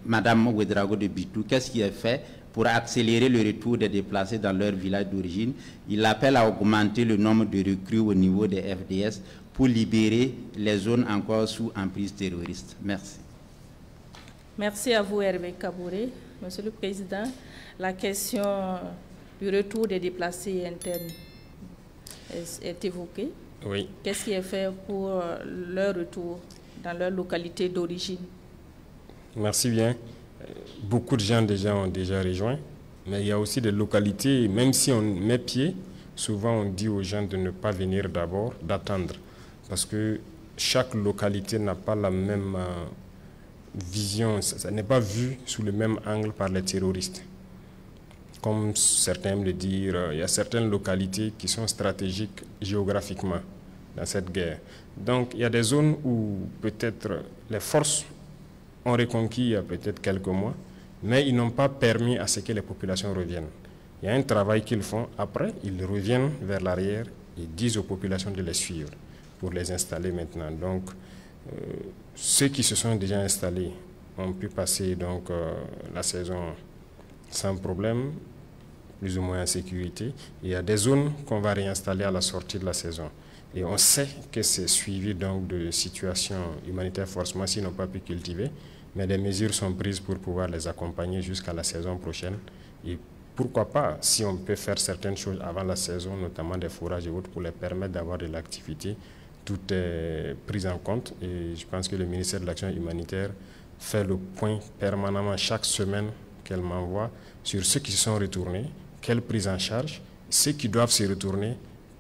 Madame Ouedraogo de Bitou, qu'est-ce qui est fait pour accélérer le retour des déplacés dans leur village d'origine. Il appelle à augmenter le nombre de recrues au niveau des FDS pour libérer les zones encore sous emprise terroriste. Merci. Merci à vous, Hervé Kaboré. Monsieur le Président, la question du retour des déplacés internes est évoquée. Oui. Qu'est-ce qui est fait pour leur retour dans leur localité d'origine? Merci bien. Beaucoup de gens déjà ont déjà rejoint, mais il y a aussi des localités, même si on met pied, souvent on dit aux gens de ne pas venir d'abord, d'attendre, parce que chaque localité n'a pas la même vision, ça n'est pas vu sous le même angle par les terroristes. Comme certains aiment le dire, il y a certaines localités qui sont stratégiques géographiquement dans cette guerre. Donc il y a des zones où peut-être les forces ont reconquis il y a peut-être quelques mois, mais ils n'ont pas permis à ce que les populations reviennent. Il y a un travail qu'ils font. Après, ils reviennent vers l'arrière et disent aux populations de les suivre pour les installer maintenant. Donc, ceux qui se sont déjà installés ont pu passer donc, la saison sans problème, plus ou moins en sécurité. Il y a des zones qu'on va réinstaller à la sortie de la saison. Et on sait que c'est suivi donc de situations humanitaires forcément s'ils n'ont pas pu cultiver, mais des mesures sont prises pour pouvoir les accompagner jusqu'à la saison prochaine. Et pourquoi pas, si on peut faire certaines choses avant la saison, notamment des fourrages et autres, pour les permettre d'avoir de l'activité, tout est pris en compte. Et je pense que le ministère de l'Action humanitaire fait le point permanemment chaque semaine qu'elle m'envoie sur ceux qui se sont retournés, quelle prise en charge, ceux qui doivent se retourner,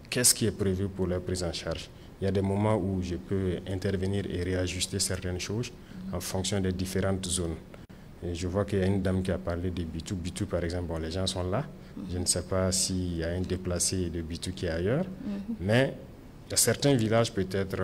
qu'est-ce qui est prévu pour leur prise en charge. Il y a des moments où je peux intervenir et réajuster certaines choses en fonction des différentes zones. Et je vois qu'il y a une dame qui a parlé de Bitou. Bitou, par exemple, bon, les gens sont là. Je ne sais pas s'il y a un déplacé de Bitou qui est ailleurs, mais il y a certains villages peut-être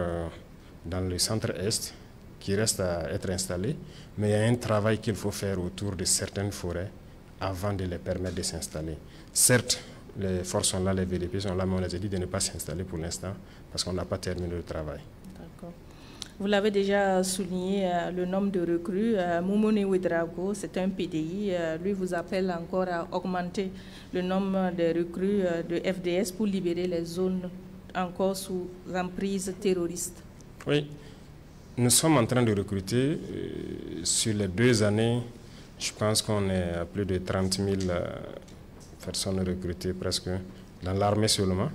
dans le centre-est qui restent à être installés, mais il y a un travail qu'il faut faire autour de certaines forêts avant de les permettre de s'installer. Certes, les forces sont là, les VDP sont là, mais on les a dit de ne pas s'installer pour l'instant parce qu'on n'a pas terminé le travail. D'accord. Vous l'avez déjà souligné, le nombre de recrues. Moumouni Ouedraogo, c'est un PDI. Lui vous appelle encore à augmenter le nombre de recrues de FDS pour libérer les zones encore sous emprise terroriste. Oui, nous sommes en train de recruter. Sur les 2 années, je pense qu'on est à plus de 30 000 personnes recrutées presque dans l'armée seulement.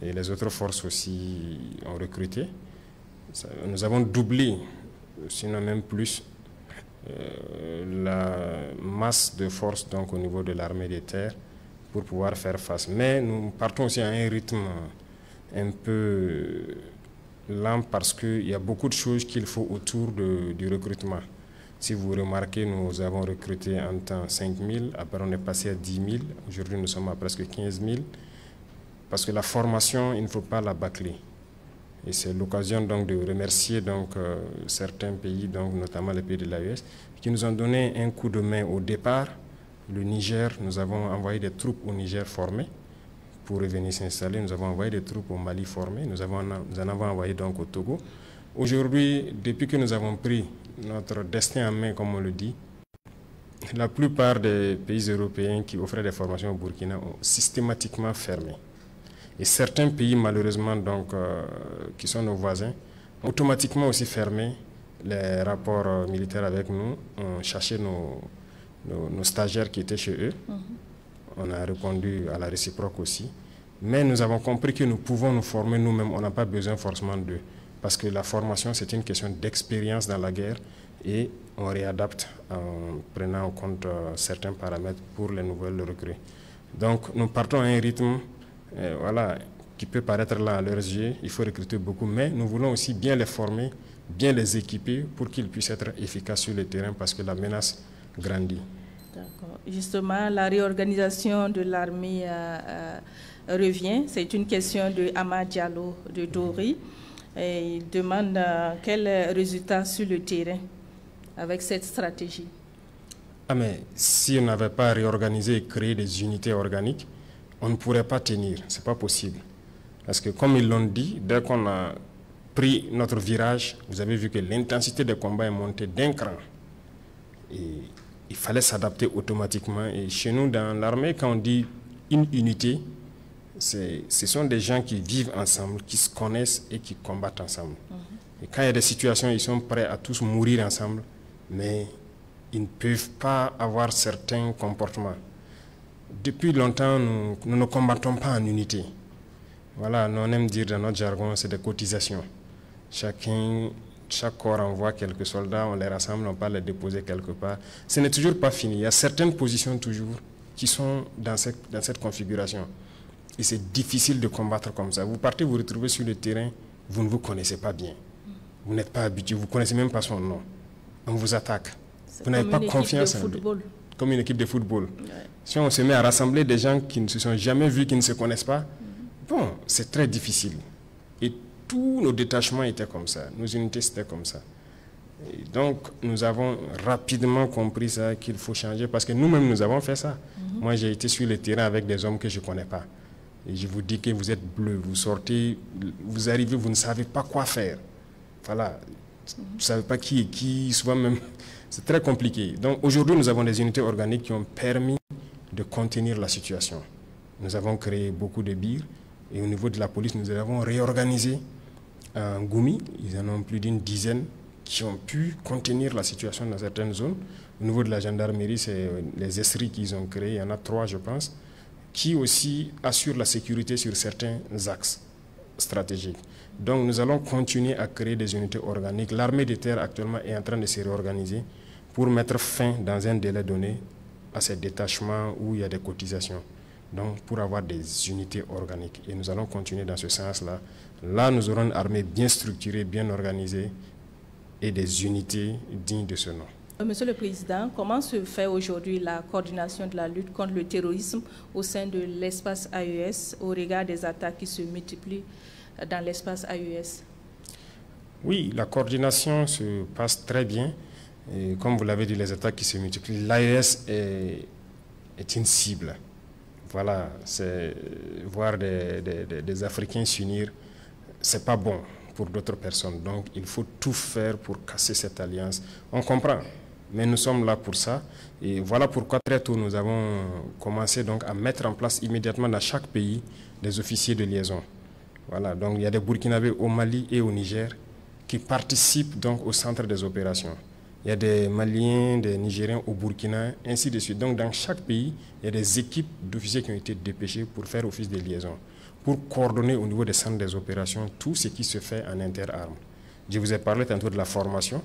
Et les autres forces aussi ont recruté. Nous avons doublé, sinon même plus, la masse de forces donc, au niveau de l'armée des terres pour pouvoir faire face. Mais nous partons aussi à un rythme un peu lent parce qu'il y a beaucoup de choses qu'il faut autour du recrutement. Si vous remarquez, nous avons recruté en temps 5 000, après on est passé à 10 000, aujourd'hui nous sommes à presque 15 000, parce que la formation, il ne faut pas la bâcler. Et c'est l'occasion donc de remercier donc, certains pays, donc, notamment les pays de l'AES, qui nous ont donné un coup de main au départ. Le Niger, nous avons envoyé des troupes au Niger formées pour revenir s'installer. Nous avons envoyé des troupes au Mali formées. Nous en avons envoyé donc au Togo. Aujourd'hui, depuis que nous avons pris notre destin en main, comme on le dit, la plupart des pays européens qui offraient des formations au Burkina ont systématiquement fermé. Et certains pays, malheureusement, donc, qui sont nos voisins, ont automatiquement aussi fermé les rapports militaires avec nous, ont cherché nos stagiaires qui étaient chez eux. On a répondu à la réciproque aussi. Mais nous avons compris que nous pouvons nous former nous-mêmes, on n'a pas besoin forcément d'eux. Parce que la formation, c'est une question d'expérience dans la guerre et on réadapte en prenant en compte certains paramètres pour les nouvelles recrues. Donc, nous partons à un rythme voilà, qui peut paraître là à leurs yeux. Il faut recruter beaucoup, mais nous voulons aussi bien les former, bien les équiper pour qu'ils puissent être efficaces sur le terrain parce que la menace grandit. D'accord. Justement, la réorganisation de l'armée revient. C'est une question de Ama Diallo de Dori. Et il demande quel résultat sur le terrain avec cette stratégie. Ah mais si on n'avait pas réorganisé et créé des unités organiques, on ne pourrait pas tenir. Ce n'est pas possible. Parce que comme ils l'ont dit, dès qu'on a pris notre virage, vous avez vu que l'intensité des combats est montée d'un cran. Et il fallait s'adapter automatiquement. Et chez nous, dans l'armée, quand on dit une unité, ce sont des gens qui vivent ensemble, qui se connaissent et qui combattent ensemble. Et quand il y a des situations, ils sont prêts à tous mourir ensemble, mais ils ne peuvent pas avoir certains comportements. Depuis longtemps, nous ne combattons pas en unité. Voilà, nous on aime dire dans notre jargon, c'est des cotisations. Chaque corps envoie quelques soldats, on les rassemble, on part les déposer quelque part. Ce n'est toujours pas fini. Il y a certaines positions toujours qui sont dans cette configuration. Et c'est difficile de combattre comme ça. Vous partez, vous retrouvez sur le terrain, vous ne vous connaissez pas bien. Vous n'êtes pas habitué, vous ne connaissez même pas son nom. On vous attaque. Vous n'avez pas confiance en lui. Comme une équipe de football. Ouais. Si on se met à rassembler des gens qui ne se sont jamais vus, qui ne se connaissent pas, bon, c'est très difficile. Et tous nos détachements étaient comme ça. Nos unités, c'était comme ça. Et donc, nous avons rapidement compris ça, qu'il faut changer, parce que nous-mêmes, nous avons fait ça. Moi, j'ai été sur le terrain avec des hommes que je ne connais pas. Et je vous dis que vous êtes bleu, vous sortez, vous arrivez, vous ne savez pas quoi faire. Voilà. Vous ne savez pas qui est qui, souvent même. C'est très compliqué. Donc aujourd'hui, nous avons des unités organiques qui ont permis de contenir la situation. Nous avons créé beaucoup de birs et au niveau de la police, nous avons réorganisé en Goumi. Ils en ont plus d'une dizaine qui ont pu contenir la situation dans certaines zones. Au niveau de la gendarmerie, c'est les esseries qu'ils ont créées, il y en a 3 je pense, qui aussi assurent la sécurité sur certains axes stratégiques. Donc nous allons continuer à créer des unités organiques. L'armée de terre actuellement est en train de se réorganiser pour mettre fin dans un délai donné à ces détachements où il y a des cotisations. Donc pour avoir des unités organiques. Et nous allons continuer dans ce sens-là. Là, nous aurons une armée bien structurée, bien organisée et des unités dignes de ce nom. Monsieur le Président, comment se fait aujourd'hui la coordination de la lutte contre le terrorisme au sein de l'espace AES au regard des attaques qui se multiplient dans l'espace AES? Oui, la coordination se passe très bien. Et comme vous l'avez dit, les attaques qui se multiplient, l'AES est une cible. Voilà, voir des Africains s'unir, c'est pas bon pour d'autres personnes. Donc, il faut tout faire pour casser cette alliance. On comprend, mais nous sommes là pour ça. Et voilà pourquoi très tôt, nous avons commencé donc à mettre en place immédiatement dans chaque pays des officiers de liaison. Voilà, donc il y a des Burkinabés au Mali et au Niger qui participent donc au centre des opérations. Il y a des Maliens, des Nigériens au Burkina, ainsi de suite. Donc dans chaque pays, il y a des équipes d'officiers qui ont été dépêchés pour faire office de liaison, pour coordonner au niveau des centres des opérations tout ce qui se fait en interarmes. Je vous ai parlé tantôt de la formation.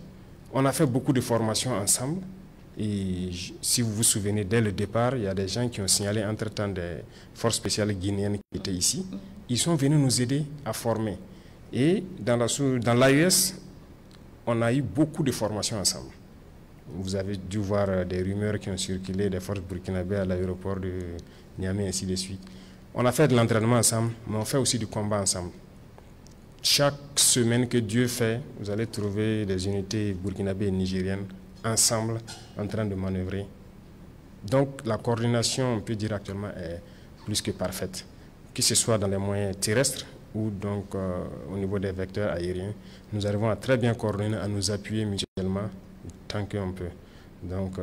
On a fait beaucoup de formations ensemble. Et si vous vous souvenez, dès le départ, il y a des gens qui ont signalé entre-temps des forces spéciales guinéennes qui étaient ici. Ils sont venus nous aider à former. Et dans l'AES, on a eu beaucoup de formations ensemble. Vous avez dû voir des rumeurs qui ont circulé des forces burkinabées à l'aéroport de Niamey, ainsi de suite. On a fait de l'entraînement ensemble, mais on fait aussi du combat ensemble. Chaque semaine que Dieu fait, vous allez trouver des unités burkinabées et nigériennes ensemble en train de manœuvrer. Donc la coordination, on peut dire actuellement, est plus que parfaite, que ce soit dans les moyens terrestres ou donc au niveau des vecteurs aériens. Nous arrivons à très bien coordonner, à nous appuyer mutuellement tant qu'on peut. Donc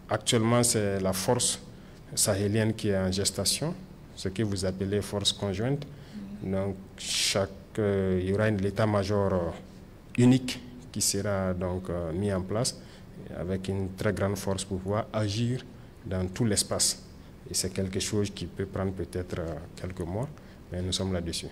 actuellement, c'est la force sahélienne qui est en gestation, ce que vous appelez force conjointe. Donc il y aura l'état-major unique qui sera donc mis en place avec une très grande force pour pouvoir agir dans tout l'espace. Et c'est quelque chose qui peut prendre peut-être quelques mois, mais nous sommes là-dessus.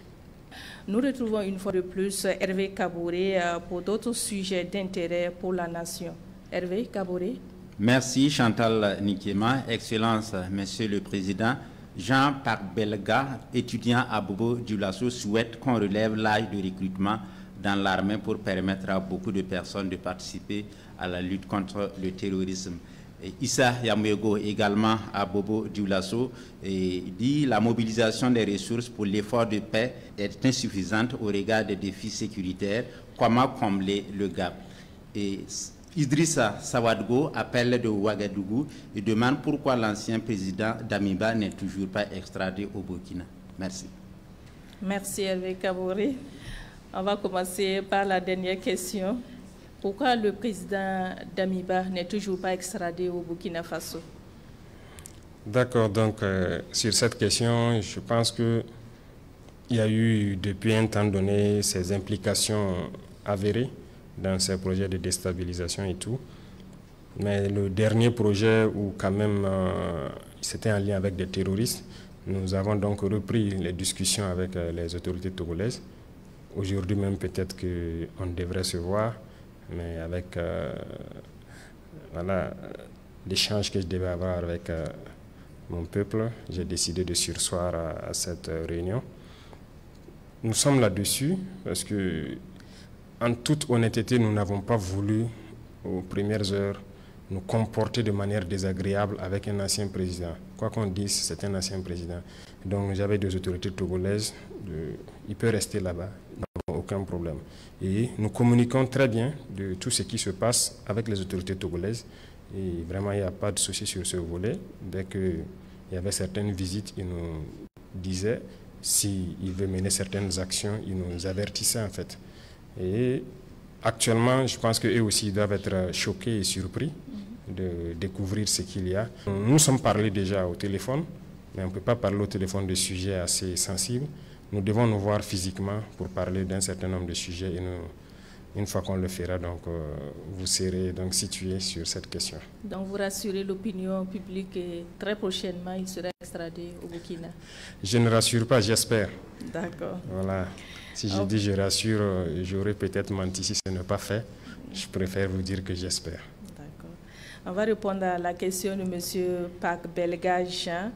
Nous retrouvons une fois de plus Hervé Kaboré pour d'autres sujets d'intérêt pour la nation. Hervé Kaboré. Merci Chantal Nikema. Excellence, Monsieur le Président. Jean Parc Belga, étudiant à Bobo Dioulasso, souhaite qu'on relève l'âge de recrutement dans l'armée pour permettre à beaucoup de personnes de participer à la lutte contre le terrorisme. Et Issa Yamego, également à Bobo Dioulasso, dit la mobilisation des ressources pour l'effort de paix est insuffisante au regard des défis sécuritaires. Comment combler le gap? Et Idrissa Sawadgo appelle de Ouagadougou et demande pourquoi l'ancien président Damiba n'est toujours pas extradé au Burkina. Merci. Merci Hervé Kaboré. On va commencer par la dernière question. Pourquoi le président Damiba n'est toujours pas extradé au Burkina Faso? D'accord, donc sur cette question, je pense qu'il y a eu depuis un temps donné ces implications avérées dans ces projets de déstabilisation et tout. Mais le dernier projet où quand même c'était en lien avec des terroristes, nous avons donc repris les discussions avec les autorités togolaises. Aujourd'hui même peut-être qu'on devrait se voir, mais avec voilà, l'échange que je devais avoir avec mon peuple, j'ai décidé de surseoir à cette réunion. Nous sommes là-dessus parce que, en toute honnêteté, nous n'avons pas voulu, aux premières heures, nous comporter de manière désagréable avec un ancien président. Quoi qu'on dise, c'est un ancien président. Donc j'avais des autorités togolaises, il peut rester là-bas, aucun problème. Et nous communiquons très bien de tout ce qui se passe avec les autorités togolaises. Et vraiment, il n'y a pas de souci sur ce volet. Dès qu'il y avait certaines visites, ils nous disaient s'ils veulent mener certaines actions, ils nous avertissaient en fait. Et actuellement, je pense qu'eux aussi doivent être choqués et surpris de découvrir ce qu'il y a. Nous sommes parlé déjà au téléphone, mais on ne peut pas parler au téléphone de sujets assez sensibles. Nous devons nous voir physiquement pour parler d'un certain nombre de sujets et une fois qu'on le fera, donc, vous serez donc situé sur cette question. Donc vous rassurez l'opinion publique et très prochainement il sera extradé au Burkina? Je ne rassure pas, j'espère. D'accord. Voilà. Si je dis je rassure, j'aurais peut-être menti si ce n'est pas fait. Je préfère vous dire que j'espère. D'accord. On va répondre à la question de M. Parc Belga Jean,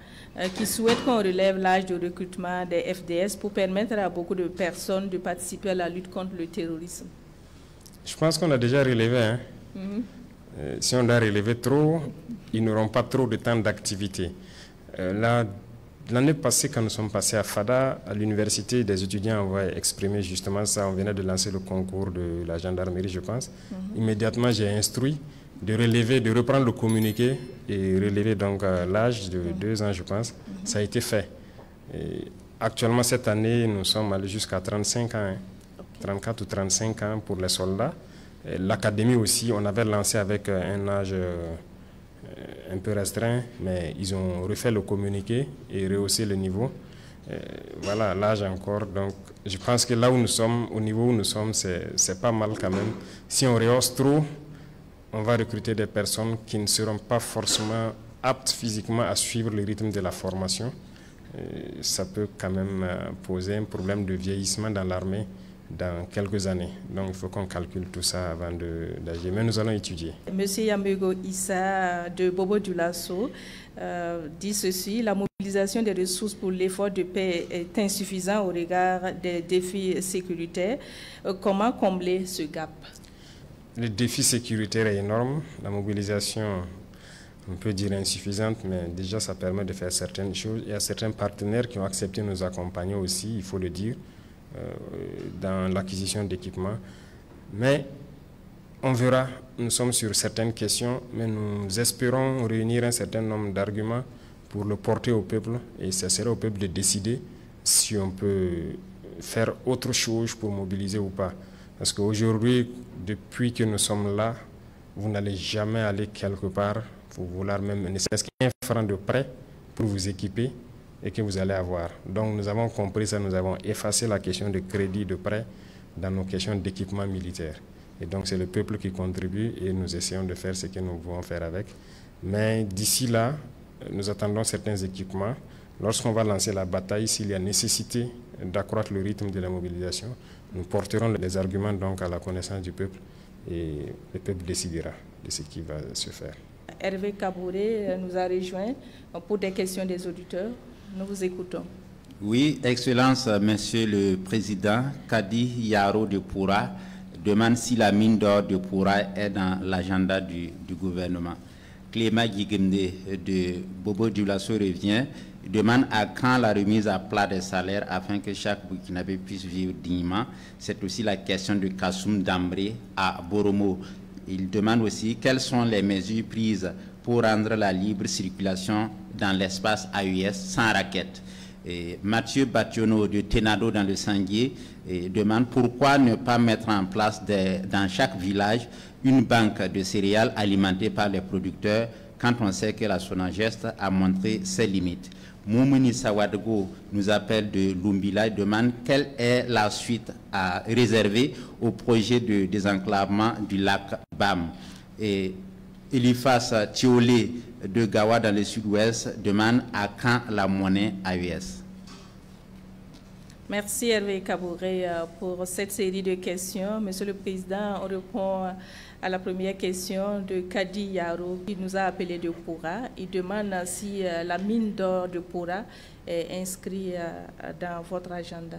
qui souhaite qu'on relève l'âge de recrutement des FDS pour permettre à beaucoup de personnes de participer à la lutte contre le terrorisme. Je pense qu'on a déjà relevé. Hein? Si on doit relever trop, ils n'auront pas trop de temps d'activité. L'année passée, quand nous sommes passés à Fada, à l'université, des étudiants avaient exprimé justement ça. On venait de lancer le concours de la gendarmerie, je pense. Immédiatement, j'ai instruit de relever, de reprendre le communiqué et relever donc l'âge de 2 ans, je pense. Ça a été fait. Et actuellement, cette année, nous sommes allés jusqu'à 35 ans. Hein. 34 ou 35 ans pour les soldats. L'académie aussi, on avait lancé avec un âge un peu restreint, mais ils ont refait le communiqué et rehaussé le niveau. Voilà, l'âge encore. Donc, je pense que là où nous sommes, au niveau où nous sommes, c'est pas mal quand même. Si on rehausse trop, on va recruter des personnes qui ne seront pas forcément aptes physiquement à suivre le rythme de la formation. Ça peut quand même poser un problème de vieillissement dans l'armée dans quelques années. Donc, il faut qu'on calcule tout ça avant d'agir. Mais nous allons étudier. Monsieur Yambego Issa de Bobo Dioulasso dit ceci: la mobilisation des ressources pour l'effort de paix est insuffisante au regard des défis sécuritaires. Comment combler ce gap? Le défi sécuritaire est énorme. La mobilisation, on peut dire insuffisante, mais déjà ça permet de faire certaines choses. Il y a certains partenaires qui ont accepté de nous accompagner aussi, il faut le dire, dans l'acquisition d'équipements. Mais on verra, nous sommes sur certaines questions, mais nous espérons réunir un certain nombre d'arguments pour le porter au peuple, et ce sera au peuple de décider si on peut faire autre chose pour mobiliser ou pas. Parce qu'aujourd'hui, depuis que nous sommes là, vous n'allez jamais aller quelque part pour vouloir même ne serait-ce qu'un franc de prêt pour vous équiper et que vous allez avoir. Donc nous avons compris ça, nous avons effacé la question de crédit, de prêt dans nos questions d'équipement militaire. Et donc c'est le peuple qui contribue et nous essayons de faire ce que nous pouvons faire avec. Mais d'ici là, nous attendons certains équipements. Lorsqu'on va lancer la bataille, s'il y a nécessité d'accroître le rythme de la mobilisation, nous porterons les arguments donc à la connaissance du peuple et le peuple décidera de ce qui va se faire. Hervé Kabouré nous a rejoint pour des questions des auditeurs. Nous vous écoutons. Oui, Excellence, Monsieur le Président, Kadi Yaro de Poura demande si la mine d'or de Poura est dans l'agenda du gouvernement. Clément Guigemde de Bobo Dioulasso revient, demande à quand la remise à plat des salaires afin que chaque Burkinabé puisse vivre dignement. C'est aussi la question de Kassoum Dambré à Boromo. Il demande aussi quelles sont les mesures prises pour rendre la libre circulation dans l'espace AES sans raquette. Et Mathieu Bationo de Tenado dans le Sanguier demande pourquoi ne pas mettre en place dans chaque village une banque de céréales alimentée par les producteurs quand on sait que la Sonagest a montré ses limites. Moumouni Sawadgo nous appelle de Lumbila et demande quelle est la suite à réserver au projet de désenclavement du lac Bam. Et Elifas Thiolé de Gawa dans le sud-ouest demande à quand la monnaie AES. Merci Hervé Kabouré pour cette série de questions. Monsieur le Président, on répond à la première question de Kadi Yaro qui nous a appelé de Poura. Il demande si la mine d'or de Poura est inscrite dans votre agenda.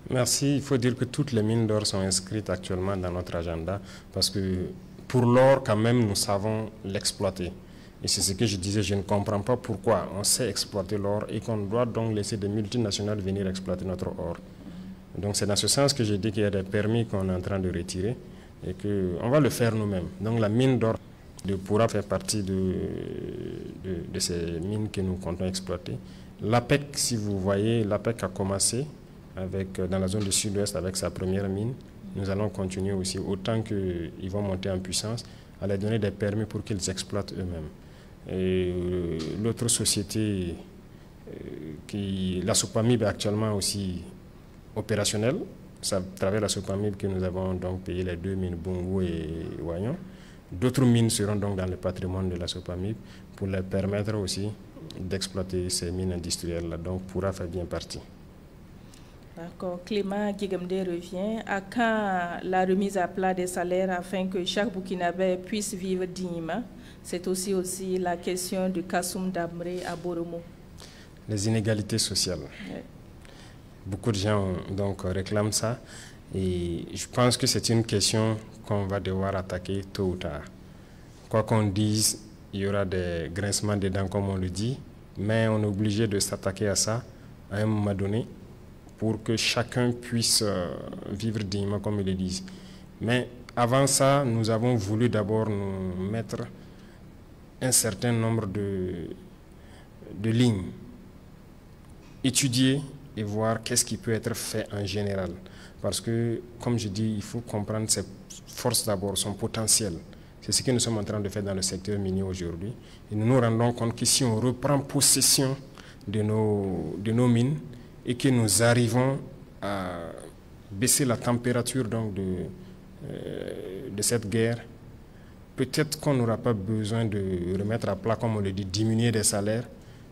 Merci. Il faut dire que toutes les mines d'or sont inscrites actuellement dans notre agenda parce que pour l'or, quand même, nous savons l'exploiter. Et c'est ce que je disais, je ne comprends pas pourquoi on sait exploiter l'or et qu'on doit donc laisser des multinationales venir exploiter notre or. Donc c'est dans ce sens que j'ai dit qu'il y a des permis qu'on est en train de retirer et qu'on va le faire nous-mêmes. Donc la mine d'or de Poura fait partie de ces mines que nous comptons exploiter. L'APEC, si vous voyez, l'APEC a commencé dans la zone du sud-ouest avec sa première mine. Nous allons continuer aussi, autant qu'ils vont monter en puissance, à leur donner des permis pour qu'ils exploitent eux-mêmes. Et l'autre société, la Sopamib est actuellement aussi opérationnelle. C'est à travers la Sopamib que nous avons donc payé les 2 mines Bungu et Wayon. D'autres mines seront donc dans le patrimoine de la Sopamib pour leur permettre aussi d'exploiter ces mines industrielles-là. Donc Poura fait bien partie. D'accord. Clément Guigemde revient. À quand la remise à plat des salaires afin que chaque Burkinabé puisse vivre dignement? C'est aussi la question de Kassoum Dambré à Boromo. Les inégalités sociales. Ouais. Beaucoup de gens donc réclament ça et je pense que c'est une question qu'on va devoir attaquer tôt ou tard. Quoi qu'on dise, il y aura des grincements des dents comme on le dit, mais on est obligé de s'attaquer à ça à un moment donné pour que chacun puisse vivre dignement comme ils le disent. Mais avant ça, nous avons voulu d'abord nous mettre un certain nombre de lignes, étudier et voir qu'est-ce qui peut être fait en général. Parce que, comme je dis, il faut comprendre ses forces d'abord, son potentiel. C'est ce que nous sommes en train de faire dans le secteur minier aujourd'hui. Et nous nous rendons compte que si on reprend possession de nos mines et que nous arrivons à baisser la température donc, de cette guerre, peut-être qu'on n'aura pas besoin de remettre à plat, comme on le dit, diminuer des salaires.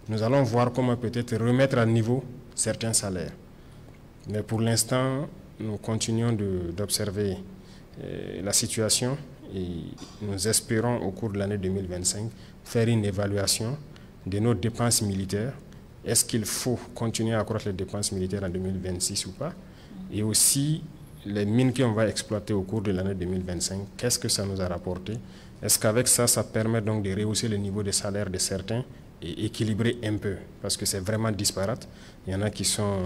Nous allons voir comment peut-être remettre à niveau certains salaires. Mais pour l'instant, nous continuons d'observer la situation et nous espérons au cours de l'année 2025 faire une évaluation de nos dépenses militaires. Est-ce qu'il faut continuer à accroître les dépenses militaires en 2026 ou pas? Et aussi les mines qu'on va exploiter au cours de l'année 2025, qu'est-ce que ça nous a rapporté? Est-ce qu'avec ça, ça permet donc de rehausser le niveau de salaire de certains et équilibrer un peu? Parce que c'est vraiment disparate. Il y en a qui sont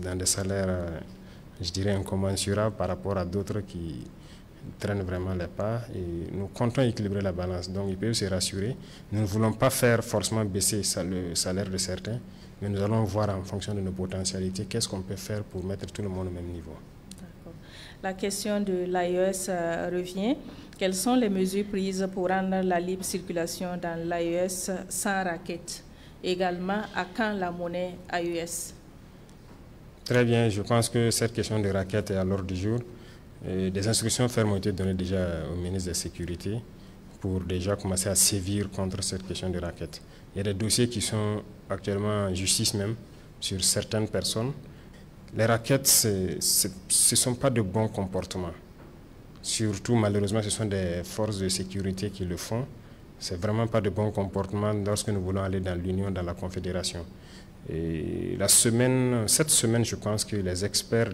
dans des salaires, je dirais, incommensurables par rapport à d'autres qui traînent vraiment les pas. Et nous comptons équilibrer la balance. Donc, ils peuvent se rassurer. Nous ne voulons pas faire forcément baisser le salaire de certains, mais nous allons voir en fonction de nos potentialités qu'est-ce qu'on peut faire pour mettre tout le monde au même niveau. La question de l'AES revient. Quelles sont les mesures prises pour rendre la libre circulation dans l'AES sans raquette? Également, à quand la monnaie AES? Très bien, je pense que cette question de raquette est à l'ordre du jour. Des instructions fermes ont été données déjà au ministre de la Sécurité pour déjà commencer à sévir contre cette question de raquette. Il y a des dossiers qui sont actuellement en justice même sur certaines personnes. Les raquettes, ce ne sont pas de bons comportements. Surtout, malheureusement, ce sont des forces de sécurité qui le font. Ce n'est vraiment pas de bons comportements lorsque nous voulons aller dans l'Union, dans la Confédération. Et cette semaine, je pense que les experts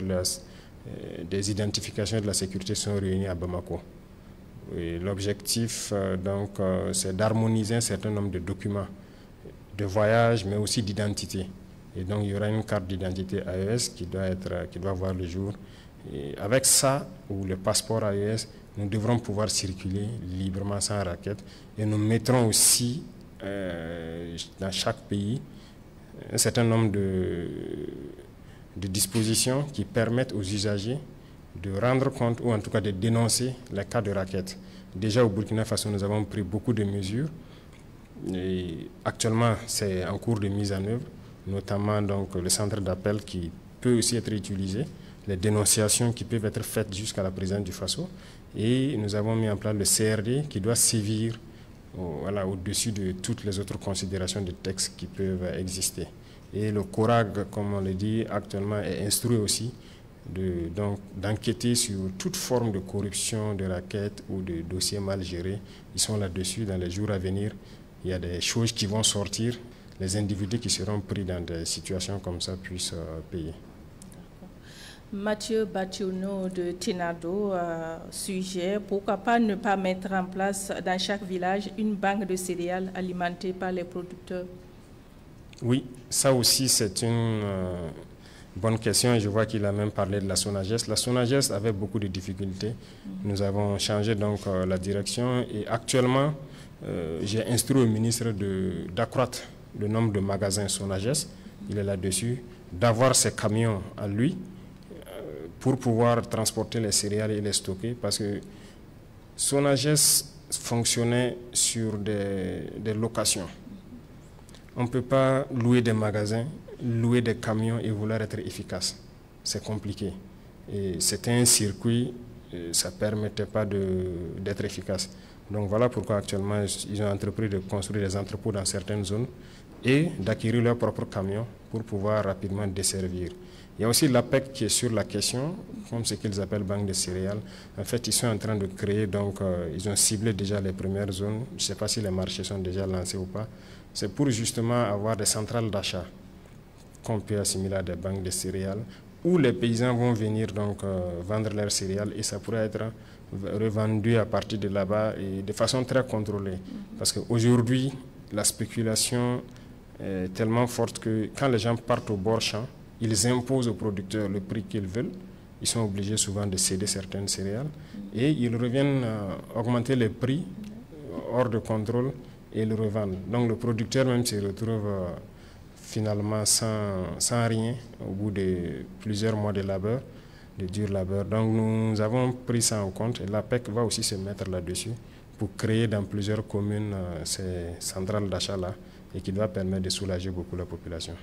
des identifications de la sécurité sont réunis à Bamako. L'objectif, c'est d'harmoniser un certain nombre de documents de voyage, mais aussi d'identité. Et donc, il y aura une carte d'identité AES qui doit voir le jour. Et avec ça, ou le passeport AES, nous devrons pouvoir circuler librement sans raquette. Et nous mettrons aussi, dans chaque pays, un certain nombre de dispositions qui permettent aux usagers de rendre compte, ou en tout cas de dénoncer les cas de raquette. Déjà, au Burkina Faso, nous avons pris beaucoup de mesures. Et actuellement, c'est en cours de mise en œuvre, notamment donc, le centre d'appel qui peut aussi être utilisé, les dénonciations qui peuvent être faites jusqu'à la présidence du Faso. Et nous avons mis en place le CRD qui doit sévir au-dessus de toutes les autres considérations de textes qui peuvent exister. Et le CORAG, comme on le dit actuellement, est instruit aussi d'enquêter sur toute forme de corruption, de raquettes ou de dossiers mal gérés. Ils sont là-dessus dans les jours à venir. Il y a des choses qui vont sortir. Les individus qui seront pris dans des situations comme ça puissent payer. Mathieu Bationo de Tinado suggère pourquoi pas ne pas mettre en place dans chaque village une banque de céréales alimentée par les producteurs? Oui, ça aussi c'est une bonne question et je vois qu'il a même parlé de la SONAGES. La SONAGES avait beaucoup de difficultés. Nous avons changé donc la direction et actuellement j'ai instruit au ministre d'accroître le nombre de magasins SONAGES. Il est là-dessus, d'avoir ses camions à lui pour pouvoir transporter les céréales et les stocker parce que SONAGES fonctionnait sur des locations. On ne peut pas louer des magasins, louer des camions et vouloir être efficace. C'est compliqué. Et c'était un circuit, ça ne permettait pas d'être efficace. Donc voilà pourquoi actuellement ils ont entrepris de construire des entrepôts dans certaines zones et d'acquérir leurs propres camions pour pouvoir rapidement desservir. Il y a aussi l'APEC qui est sur la question, comme ce qu'ils appellent banque de céréales. En fait, ils sont en train de créer, donc ils ont ciblé déjà les premières zones. Je ne sais pas si les marchés sont déjà lancés ou pas. C'est pour justement avoir des centrales d'achat qu'on peut assimiler à des banques de céréales où les paysans vont venir donc vendre leurs céréales et ça pourrait être revendu à partir de là-bas et de façon très contrôlée. Parce qu'aujourd'hui, la spéculation est tellement forte que quand les gens partent au bord champ, ils imposent aux producteurs le prix qu'ils veulent. Ils sont obligés souvent de céder certaines céréales et ils reviennent augmenter les prix hors de contrôle et le revendent. Donc le producteur même se retrouve finalement sans rien au bout de plusieurs mois de labeur. de dur labeur. Donc nous avons pris ça en compte et l'APEC va aussi se mettre là-dessus pour créer dans plusieurs communes ces centrales d'achat-là et qui doit permettre de soulager beaucoup la population.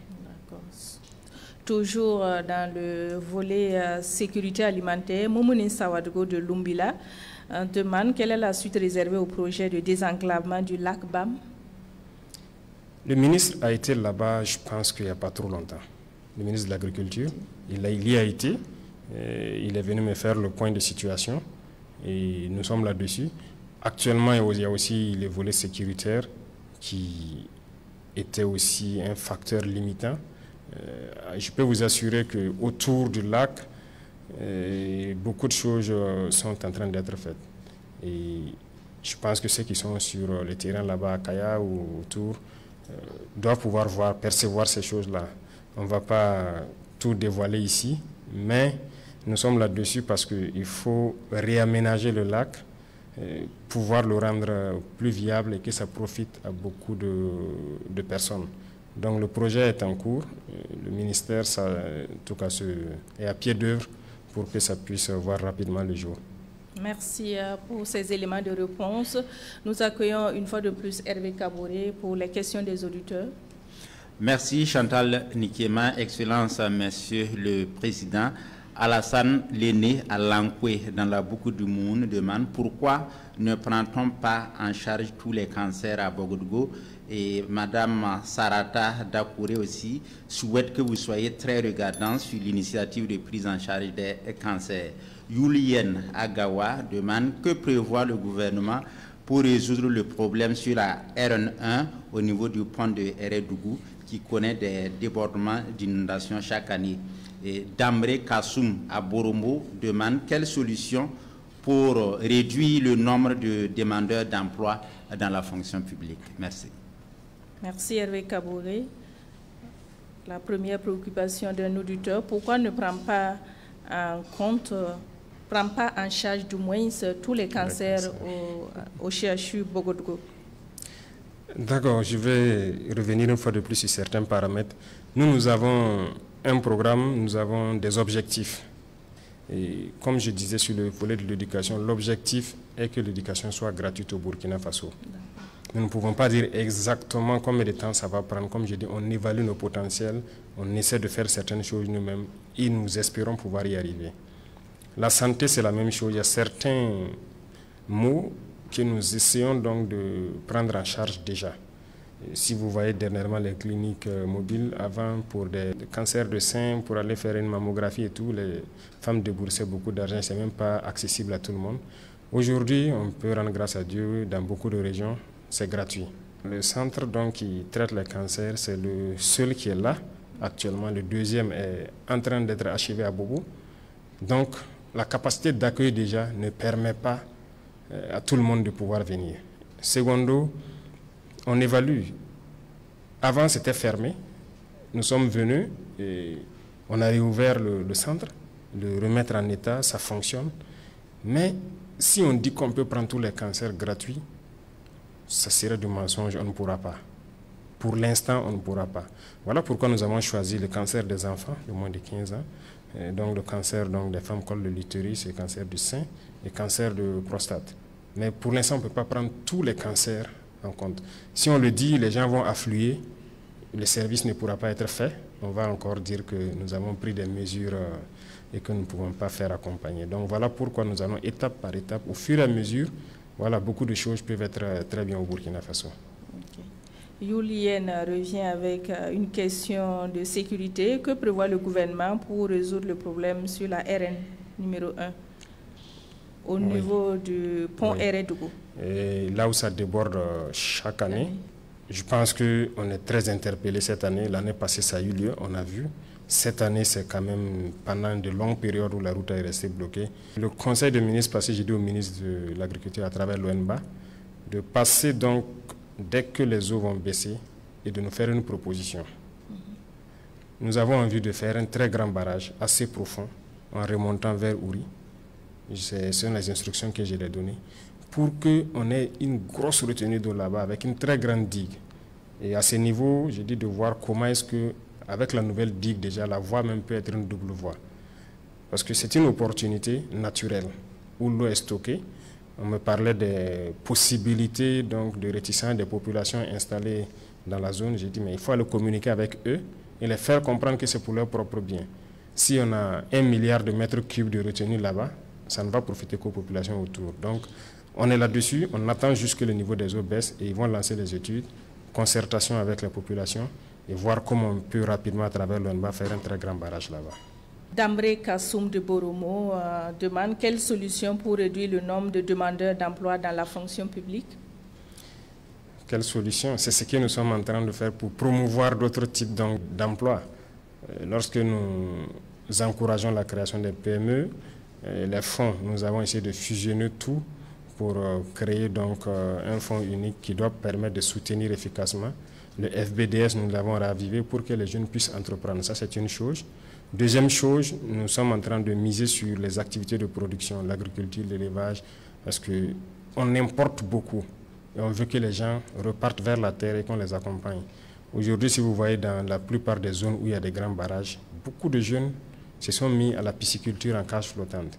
Toujours dans le volet sécurité alimentaire, Moumouni Sawadgo de Lumbila demande quelle est la suite réservée au projet de désenclavement du lac Bam. Le ministre a été là-bas, je pense qu'il n'y a pas trop longtemps. Le ministre de l'Agriculture, il y a été. Il est venu me faire le point de situation et nous sommes là-dessus. Actuellement, il y a aussi les volets sécuritaires qui étaient aussi un facteur limitant. Je peux vous assurer qu'autour du lac, beaucoup de choses sont en train d'être faites. Et je pense que ceux qui sont sur le terrain là-bas à Kaya ou autour doivent pouvoir percevoir ces choses-là. On ne va pas tout dévoiler ici, mais nous sommes là-dessus parce qu'il faut réaménager le lac, pouvoir le rendre plus viable et que ça profite à beaucoup de personnes. Donc le projet est en cours. Le ministère, en tout cas, est à pied d'œuvre pour que ça puisse voir rapidement le jour. Merci pour ces éléments de réponse. Nous accueillons une fois de plus Hervé Kaboré pour les questions des auditeurs. Merci Chantal Nikéma, Excellence, Monsieur le Président. Alassane Léné à Lankwe, dans la boucle du monde, demande pourquoi ne prend-on pas en charge tous les cancers à Bogodougou. Et Madame Sarata Dakouré aussi souhaite que vous soyez très regardant sur l'initiative de prise en charge des cancers. Yulien Agawa demande que prévoit le gouvernement pour résoudre le problème sur la RN1 au niveau du pont de Eredougou qui connaît des débordements d'inondations chaque année. Et Damre Kassoum à Borombo demande quelle solution pour réduire le nombre de demandeurs d'emploi dans la fonction publique. Merci. Merci Hervé Kaboré. La première préoccupation d'un auditeur, pourquoi ne prend pas en charge du moins tous les cancers au CHU Bogodougou? D'accord, je vais revenir une fois de plus sur certains paramètres. Nous avons un programme, nous avons des objectifs. Et comme je disais sur le volet de l'éducation, l'objectif est que l'éducation soit gratuite au Burkina Faso. Nous ne pouvons pas dire exactement combien de temps ça va prendre. Comme je dis, on évalue nos potentiels, on essaie de faire certaines choses nous-mêmes et nous espérons pouvoir y arriver. La santé, c'est la même chose. Il y a certains mots que nous essayons donc de prendre en charge déjà. Si vous voyez dernièrement les cliniques mobiles, avant pour des cancers de sein, pour aller faire une mammographie et tout, les femmes déboursaient beaucoup d'argent, ce n'est même pas accessible à tout le monde. Aujourd'hui, on peut rendre grâce à Dieu, dans beaucoup de régions, c'est gratuit. Le centre donc, qui traite les cancers, c'est le seul qui est là actuellement. Le deuxième est en train d'être achevé à Bobo. Donc, la capacité d'accueil déjà ne permet pas à tout le monde de pouvoir venir. Secondo, on évalue. Avant, c'était fermé. Nous sommes venus et on a réouvert le centre, le remettre en état, ça fonctionne. Mais si on dit qu'on peut prendre tous les cancers gratuits, ça serait du mensonge, on ne pourra pas. Pour l'instant, on ne pourra pas. Voilà pourquoi nous avons choisi le cancer des enfants de moins de 15 ans, et donc le cancer donc, des femmes col de l'utérus, le cancer du sein et le cancer de prostate. Mais pour l'instant, on ne peut pas prendre tous les cancers en compte. Si on le dit, les gens vont affluer, le service ne pourra pas être fait. On va encore dire que nous avons pris des mesures et que nous ne pouvons pas faire accompagner. Donc voilà pourquoi nous allons étape par étape, au fur et à mesure. Voilà, beaucoup de choses peuvent être très bien au Burkina Faso. Yulien revient avec une question de sécurité. Que prévoit le gouvernement pour résoudre le problème sur la RN numéro 1 au niveau du pont Eredougou? Et là où ça déborde chaque année, je pense qu'on est très interpellé cette année. L'année passée, ça a eu lieu, on a vu. Cette année, c'est quand même pendant de longues périodes où la route est restée bloquée. Le conseil de ministres passé, j'ai dit au ministre de l'Agriculture à travers l'ONBA, de passer donc, dès que les eaux vont baisser, et de nous faire une proposition. Nous avons envie de faire un très grand barrage, assez profond, en remontant vers Ouri. Ce sont les instructions que je lui ai données, pour qu'on ait une grosse retenue d'eau là-bas, avec une très grande digue. Et à ce niveau, j'ai dit de voir comment est-ce que avec la nouvelle digue, déjà, la voie même peut être une double voie. Parce que c'est une opportunité naturelle où l'eau est stockée. On me parlait des possibilités donc, de réticence des populations installées dans la zone. J'ai dit, mais il faut aller communiquer avec eux et les faire comprendre que c'est pour leur propre bien. Si on a 1 milliard de mètres cubes de retenue là-bas, ça ne va profiter qu'aux populations autour. Donc, on est là-dessus, on attend juste que le niveau des eaux baisse et ils vont lancer les études, concertation avec la population et voir comment on peut rapidement, à travers l'ONBA, faire un très grand barrage là-bas. Dambré Kassoum de Boromo demande quelle solution pour réduire le nombre de demandeurs d'emploi dans la fonction publique? Quelle solution? C'est ce que nous sommes en train de faire pour promouvoir d'autres types d'emplois. Lorsque nous encourageons la création des PME, les fonds, nous avons essayé de fusionner tout pour créer donc un fonds unique qui doit permettre de soutenir efficacement. Le FBDS, nous l'avons ravivé pour que les jeunes puissent entreprendre. Ça, c'est une chose. Deuxième chose, nous sommes en train de miser sur les activités de production, l'agriculture, l'élevage, parce qu'on importe beaucoup et on veut que les gens repartent vers la terre et qu'on les accompagne. Aujourd'hui, si vous voyez dans la plupart des zones où il y a des grands barrages, beaucoup de jeunes se sont mis à la pisciculture en cage flottante.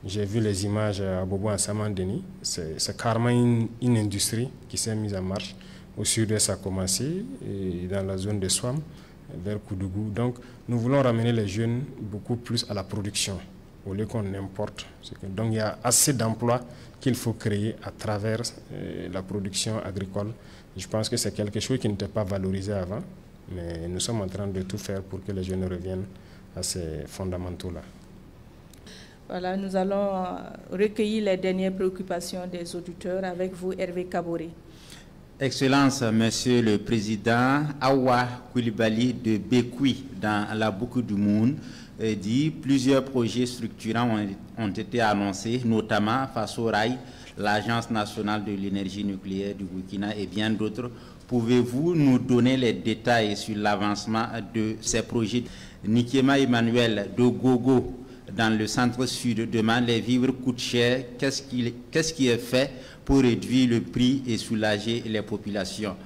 J'ai vu les images à Bobo en Samandeni, c'est carrément une industrie qui s'est mise en marche. Au sud-est, ça a commencé, et dans la zone de Swam, vers Koudougou. Donc, nous voulons ramener les jeunes beaucoup plus à la production, au lieu qu'on importe. Donc, il y a assez d'emplois qu'il faut créer à travers la production agricole. Je pense que c'est quelque chose qui n'était pas valorisé avant, mais nous sommes en train de tout faire pour que les jeunes reviennent à ces fondamentaux-là. Voilà, nous allons recueillir les dernières préoccupations des auditeurs avec vous, Hervé Kaboré. Excellence, Monsieur le Président, Awa Koulibaly de Bekoui, dans la boucle du Moun, dit plusieurs projets structurants ont été annoncés, notamment Faso Rail, l'Agence nationale de l'énergie nucléaire du Burkina et bien d'autres. Pouvez-vous nous donner les détails sur l'avancement de ces projets? Nikéma Emmanuel de Gogo, dans le centre-sud, demande les vivres coûtent cher. Qu'est-ce qui est fait pour réduire le prix et soulager les populations?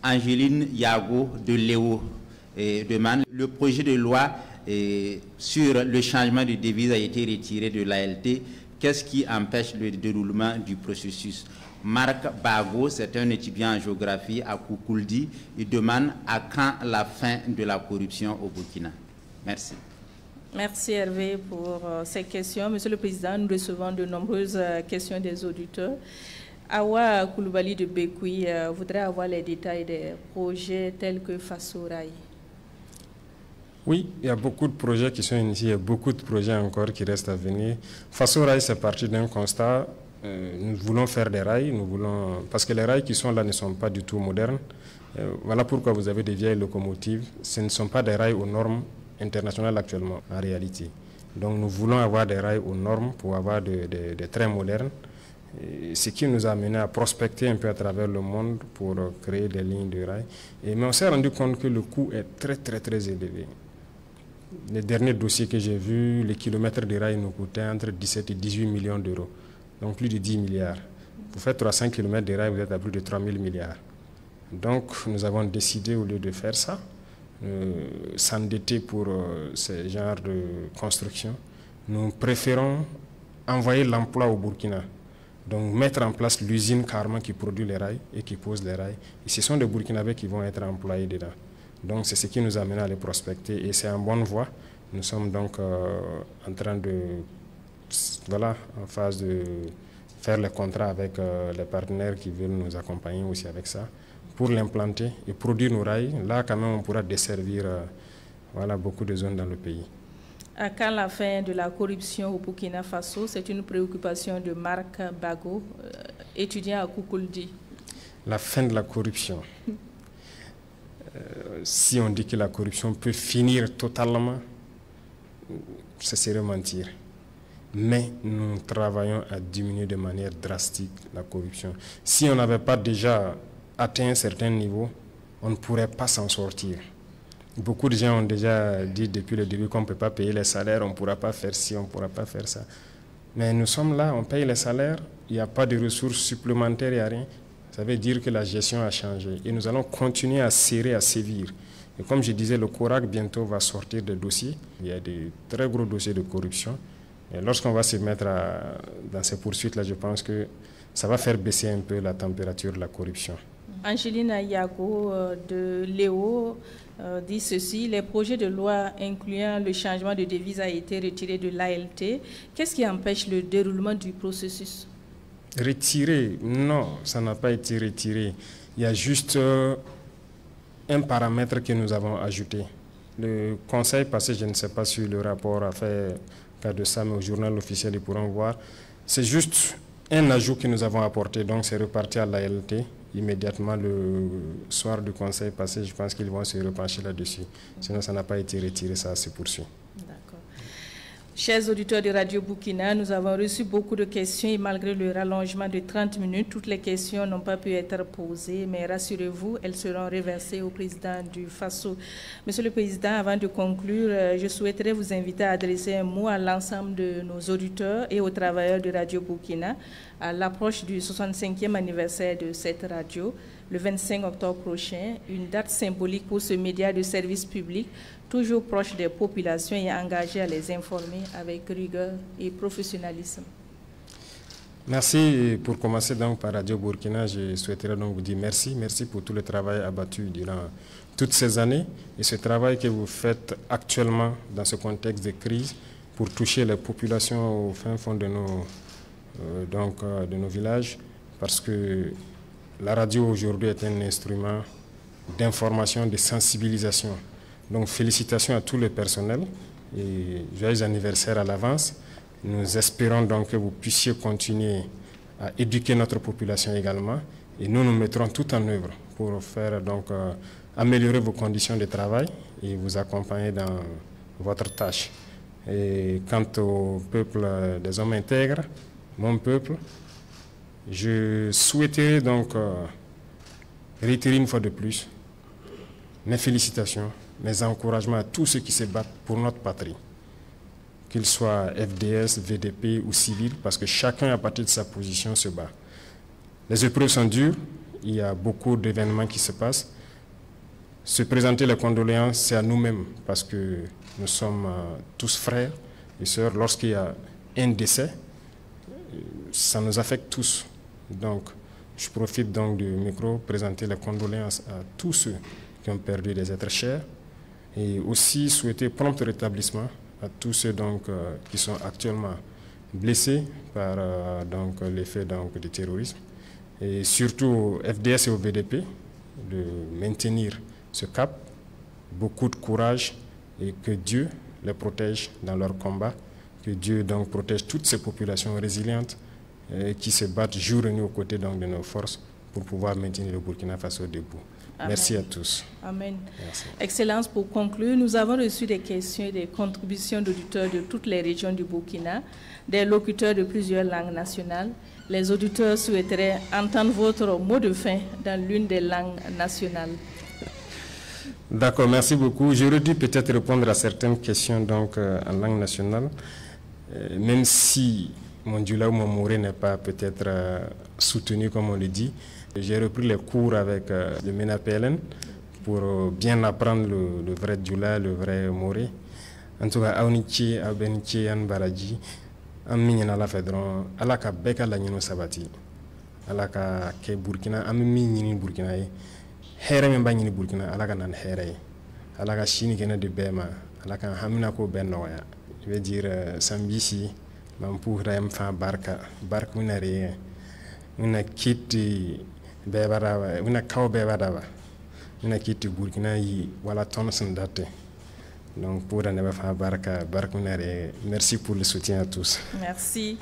Angéline Yago de Léo demande le projet de loi sur le changement de devise a été retiré de l'ALT. Qu'est-ce qui empêche le déroulement du processus? Marc Bago, c'est un étudiant en géographie à Koukouldi, il demande à quand la fin de la corruption au Burkina? Merci. Merci Hervé pour ces questions. Monsieur le Président, nous recevons de nombreuses questions des auditeurs. Awa Koulibaly de Bekoui voudrait avoir les détails des projets tels que Faso Rail. Oui, il y a beaucoup de projets qui sont initiés, il y a beaucoup de projets encore qui restent à venir. Faso Rail, c'est parti d'un constat. Nous voulons faire des rails, parce que les rails qui sont là ne sont pas du tout modernes. Voilà pourquoi vous avez des vieilles locomotives. Ce ne sont pas des rails aux normes internationales actuellement, en réalité. Donc nous voulons avoir des rails aux normes pour avoir des trains modernes. Ce qui nous a amené à prospecter un peu à travers le monde pour créer des lignes de rails. Mais on s'est rendu compte que le coût est très très très élevé. Les derniers dossiers que j'ai vus, les kilomètres de rails nous coûtaient entre 17 et 18 millions d'euros. Donc plus de 10 milliards. Vous faites 300 km de rails, vous êtes à plus de 3 000 milliards. Donc nous avons décidé, au lieu de faire ça, s'endetter pour ce genre de construction, nous préférons envoyer l'emploi au Burkina. Donc mettre en place l'usine carrément qui produit les rails et qui pose les rails. Et ce sont des Burkinabés qui vont être employés dedans. Donc c'est ce qui nous amène à les prospecter et c'est en bonne voie. Nous sommes donc en train de, en phase de faire les contrats avec les partenaires qui veulent nous accompagner aussi avec ça pour l'implanter et produire nos rails. Là quand même on pourra desservir beaucoup de zones dans le pays. À quand la fin de la corruption au Burkina Faso? C'est une préoccupation de Marc Bago, étudiant à Koukouldi. La fin de la corruption. Si on dit que la corruption peut finir totalement, ce serait mentir. Mais nous travaillons à diminuer de manière drastique la corruption. Si on n'avait pas déjà atteint un certain niveau, on ne pourrait pas s'en sortir. Beaucoup de gens ont déjà dit depuis le début qu'on ne peut pas payer les salaires, on ne pourra pas faire ci, on ne pourra pas faire ça. Mais nous sommes là, on paye les salaires, il n'y a pas de ressources supplémentaires, il n'y a rien. Ça veut dire que la gestion a changé. Et nous allons continuer à serrer, à sévir. Et comme je disais, le CORAC bientôt va sortir des dossiers. Il y a des très gros dossiers de corruption. Et lorsqu'on va se mettre dans ces poursuites-là, je pense que ça va faire baisser un peu la température de la corruption. Angeline Ayago de Léo dit ceci: les projets de loi incluant le changement de devise a été retiré de l'ALT. Qu'est-ce qui empêche le déroulement du processus? Retiré? Non, ça n'a pas été retiré. Il y a juste un paramètre que nous avons ajouté. Le conseil passé, je ne sais pas si le rapport a fait cas de ça, mais au journal officiel, ils pourront voir. C'est juste un ajout que nous avons apporté, donc c'est reparti à l'ALT. Immédiatement le soir du conseil passé, je pense qu'ils vont se repencher là-dessus. Sinon, ça n'a pas été retiré, ça se poursuit. D'accord. Chers auditeurs de Radio Burkina, nous avons reçu beaucoup de questions et malgré le rallongement de 30 minutes, toutes les questions n'ont pas pu être posées, mais rassurez-vous, elles seront reversées au président du FASO. Monsieur le Président, avant de conclure, je souhaiterais vous inviter à adresser un mot à l'ensemble de nos auditeurs et aux travailleurs de Radio Burkina à l'approche du 65e anniversaire de cette radio, le 25 octobre prochain, une date symbolique pour ce média de service public, toujours proche des populations et engagé à les informer avec rigueur et professionnalisme. Merci. Et pour commencer donc par Radio Burkina, je souhaiterais donc vous dire merci. Merci pour tout le travail abattu durant toutes ces années et ce travail que vous faites actuellement dans ce contexte de crise pour toucher les populations au fin fond de nos villages, parce que la radio aujourd'hui est un instrument d'information, de sensibilisation. Donc félicitations à tout le personnel et joyeux anniversaire à l'avance. Nous espérons donc que vous puissiez continuer à éduquer notre population également et nous mettrons tout en œuvre pour faire donc améliorer vos conditions de travail et vous accompagner dans votre tâche. Et quant au peuple des hommes intègres, mon peuple, je souhaiterais donc réitérer une fois de plus mes félicitations, mes encouragements à tous ceux qui se battent pour notre patrie, qu'ils soient FDS, VDP ou civils, parce que chacun à partir de sa position se bat. Les épreuves sont dures, il y a beaucoup d'événements qui se passent. Se présenter les condoléances, c'est à nous-mêmes, parce que nous sommes tous frères et sœurs. Lorsqu'il y a un décès, ça nous affecte tous. Donc, je profite donc du micro pour présenter les condoléances à tous ceux qui ont perdu des êtres chers et aussi souhaiter prompt rétablissement à tous ceux donc, qui sont actuellement blessés par l'effet du terrorisme et surtout au FDS et au VDP de maintenir ce cap, beaucoup de courage et que Dieu les protège dans leur combat, que Dieu donc protège toutes ces populations résilientes qui se battent jour et nuit aux côtés donc, de nos forces pour pouvoir maintenir le Burkina Faso debout. Amen. Merci à tous. Amen. Merci. Excellence, pour conclure, nous avons reçu des questions et des contributions d'auditeurs de toutes les régions du Burkina, des locuteurs de plusieurs langues nationales. Les auditeurs souhaiteraient entendre votre mot de fin dans l'une des langues nationales. D'accord, merci beaucoup. J'aurais dû peut-être répondre à certaines questions donc, en langue nationale, même si mon djoula ou mon moré n'est pas peut-être soutenu comme on le dit. J'ai repris les cours avec le MENA-PLN pour bien apprendre le vrai djoula, le vrai moré. En tout cas, Aunichi, Abenichi, An Baraji, Amin ala Fedron, Alaka Beka la Nino Sabati, Alaka Ke Burkina, Amin Burkina. Here min bangini Burkina alaka nan here alaka shini kena de bema alaka hamina ko benno ya je veux dire sambisi mam pour ram fa barka minare mina kiti bebara mina kaw bebara mina kiti Burkina yi wala ton sen date donc pour ne fa barka minare. Merci pour le soutien à tous. Merci.